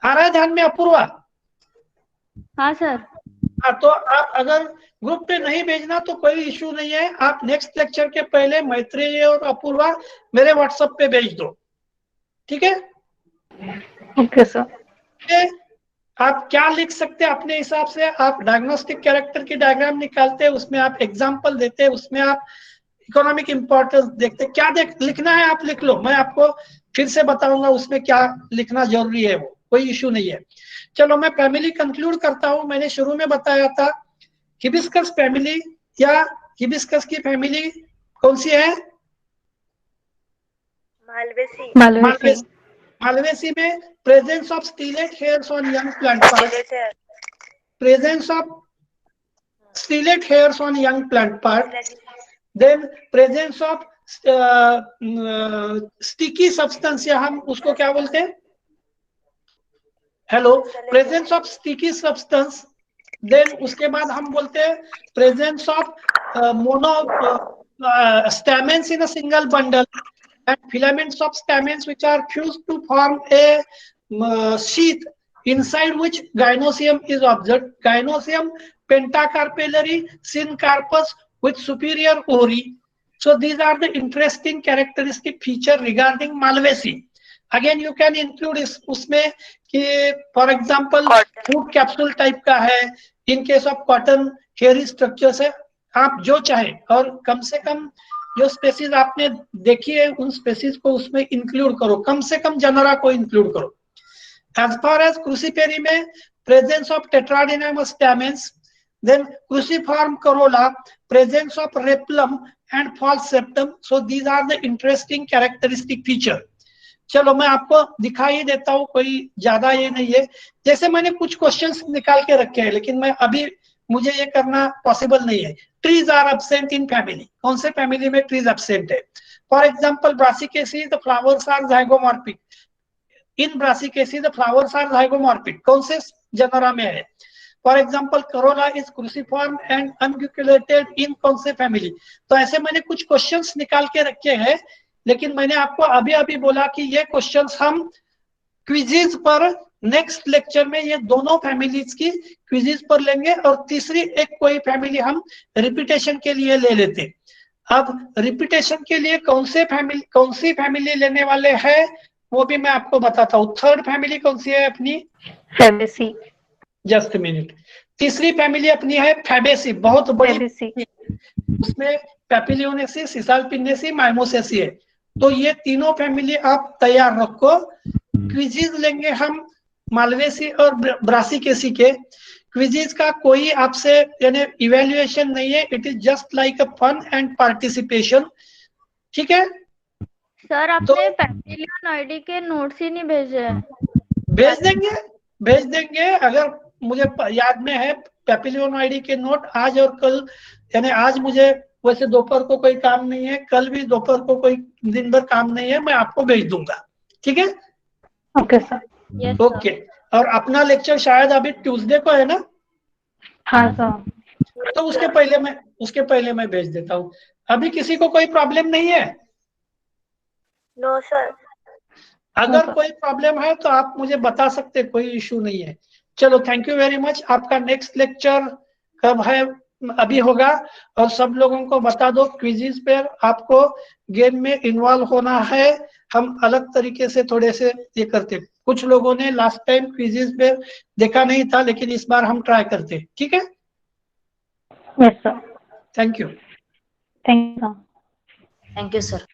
आ रहा है ध्यान में अपूर्वा? हाँ सर। हाँ, तो आप अगर ग्रुप पे नहीं भेजना तो कोई इशू नहीं है। आप नेक्स्ट लेक्चर के पहले मैत्रेयी और अपूर्वा मेरे व्हाट्सएप पे भेज दो, ठीक है? Okay sir. आप क्या लिख सकते हैं अपने हिसाब से? आप डायग्नोस्टिक कैरेक्टर की डायग्राम निकालते हैं, उसमें आप एग्जांपल देते हैं, उसमें आप इकोनॉमिक इंपॉर्टेंस देखते हैं। क्या लिखना है आप लिख लो, मैं आपको फिर से बताऊंगा उसमें क्या लिखना जरूरी है, वो कोई इशू नहीं है। चलो मैं फैमिली कंक्लूड करता हूं। मैंने शुरू में बताया था हिबिस्कस फैमिली, या हिबिस्कस की फैमिली कौन सी है? मालवेसी। मालवेसी। मालवेसी में presence of stellate hairs on young plant part, presence of stellate hairs on young plant part, then presence of sticky substance, या हम उसको क्या बोलते हैं? Hello, presence of sticky substance. Then उसके बाद हम बोलते हैं presence of mono stamens in a single bundle, and filaments of stamens which are fused to form a sheath inside which gynosium is observed. Gynosium pentacarpellary, syncarpus with superior ovary. So these are the interesting characteristic feature regarding Malvaceae. Again you can include उसमें कि for example food capsule type का है, इन case of cotton hairy structures है, आप जो चाहे। और कम से कम जो स्पेसीज आपने देखी है उन स्पेसीज को उसमें इंक्लूड करो, कम से कम जनरा को इंक्लूड करो। एज फार एज क्रूसीपेरी में presence of tetradynamous stamens, then cruciform corolla, presence of replum and false septum. So these are the interesting characteristic feature. चलो मैं आपको दिखाई देता हूँ, कोई ज्यादा ये नहीं है। जैसे मैंने कुछ क्वेश्चंस निकाल के रखे हैं, लेकिन मैं अभी मुझे ये करना पॉसिबल नहीं है। Trees are absent in family, कौन से फैमिली में ट्रीज एब्सेंट है? For example Brassicaceae the flowers are zygomorphic. In Brassicaceae the flowers are zygomorphic, कौन से जनरा में है? For example corolla is cruciform and unguiculated in कौन से फैमिली? तो ऐसे मैंने कुछ क्वेश्चंस निकाल के रखे हैं, लेकिन मैंने आपको अभी अभी बोला कि ये क्वेश्चंस हम क्विजीज पर नेक्स्ट लेक्चर में ये दोनों फैमिलीज की क्विजीज पर लेंगे, और तीसरी एक कोई फैमिली हम रिपीटेशन के लिए ले लेते। अब रिपीटेशन के लिए कौन सी फैमिली लेने वाले हैं वो भी मैं आपको बताता हूँ। थर्ड फैमिली कौन सी है अपनी? फैबेसी। Just minute. तीसरी फैमिली अपनी है फैबेसी, बहुत बड़ी। फैबेसी। उसमें पैपिलियोनेसी, सिसालपिनेसी, माइमोसेसी है। तो ये तीनों फैमिली आप तैयार रखो। क्विजीज लेंगे हम मालवेसी और ब्रासिकेसी के। क्विजीज का कोई आपसे यानी इवेल्युएशन नहीं है, it is just like a fun and participation. ठीक है, सर आपने पैपिलियोनॉइडी के नोट्स ही नहीं भेजे हैं। भेज देंगे, भेज देंगे। अगर मुझे याद में है पैपिलियोनॉइडी के नोट आज और कल, यानी आज मुझे वैसे दोपहर को कोई काम नहीं है, कल भी दोपहर को कोई दिन भर काम नहीं है, मैं आपको भेज दूंगा। ठीक है, ओके सर। Yes okay. और अपना लेक्चर शायद अभी ट्यूसडे को है ना? हाँ सर। तो उसके पहले मैं भेज देता हूँ। अभी किसी को कोई प्रॉब्लम नहीं है? No sir. अगर कोई प्रॉब्लम है तो आप मुझे बता सकते, कोई इशू नहीं है। चलो, थैंक यू वेरी मच। आपका नेक्स्ट लेक्चर कब है? अभी होगा। और सब लोगों को बता दो, क्विजीज पे आपको गेम में इन्वॉल्व होना है। हम अलग तरीके से थोड़े से ये करते, कुछ लोगों ने लास्ट टाइम क्विजीज पे देखा नहीं था, लेकिन इस बार हम ट्राई करते। ठीक है, yes sir. Thank you. Thank you. Thank you sir.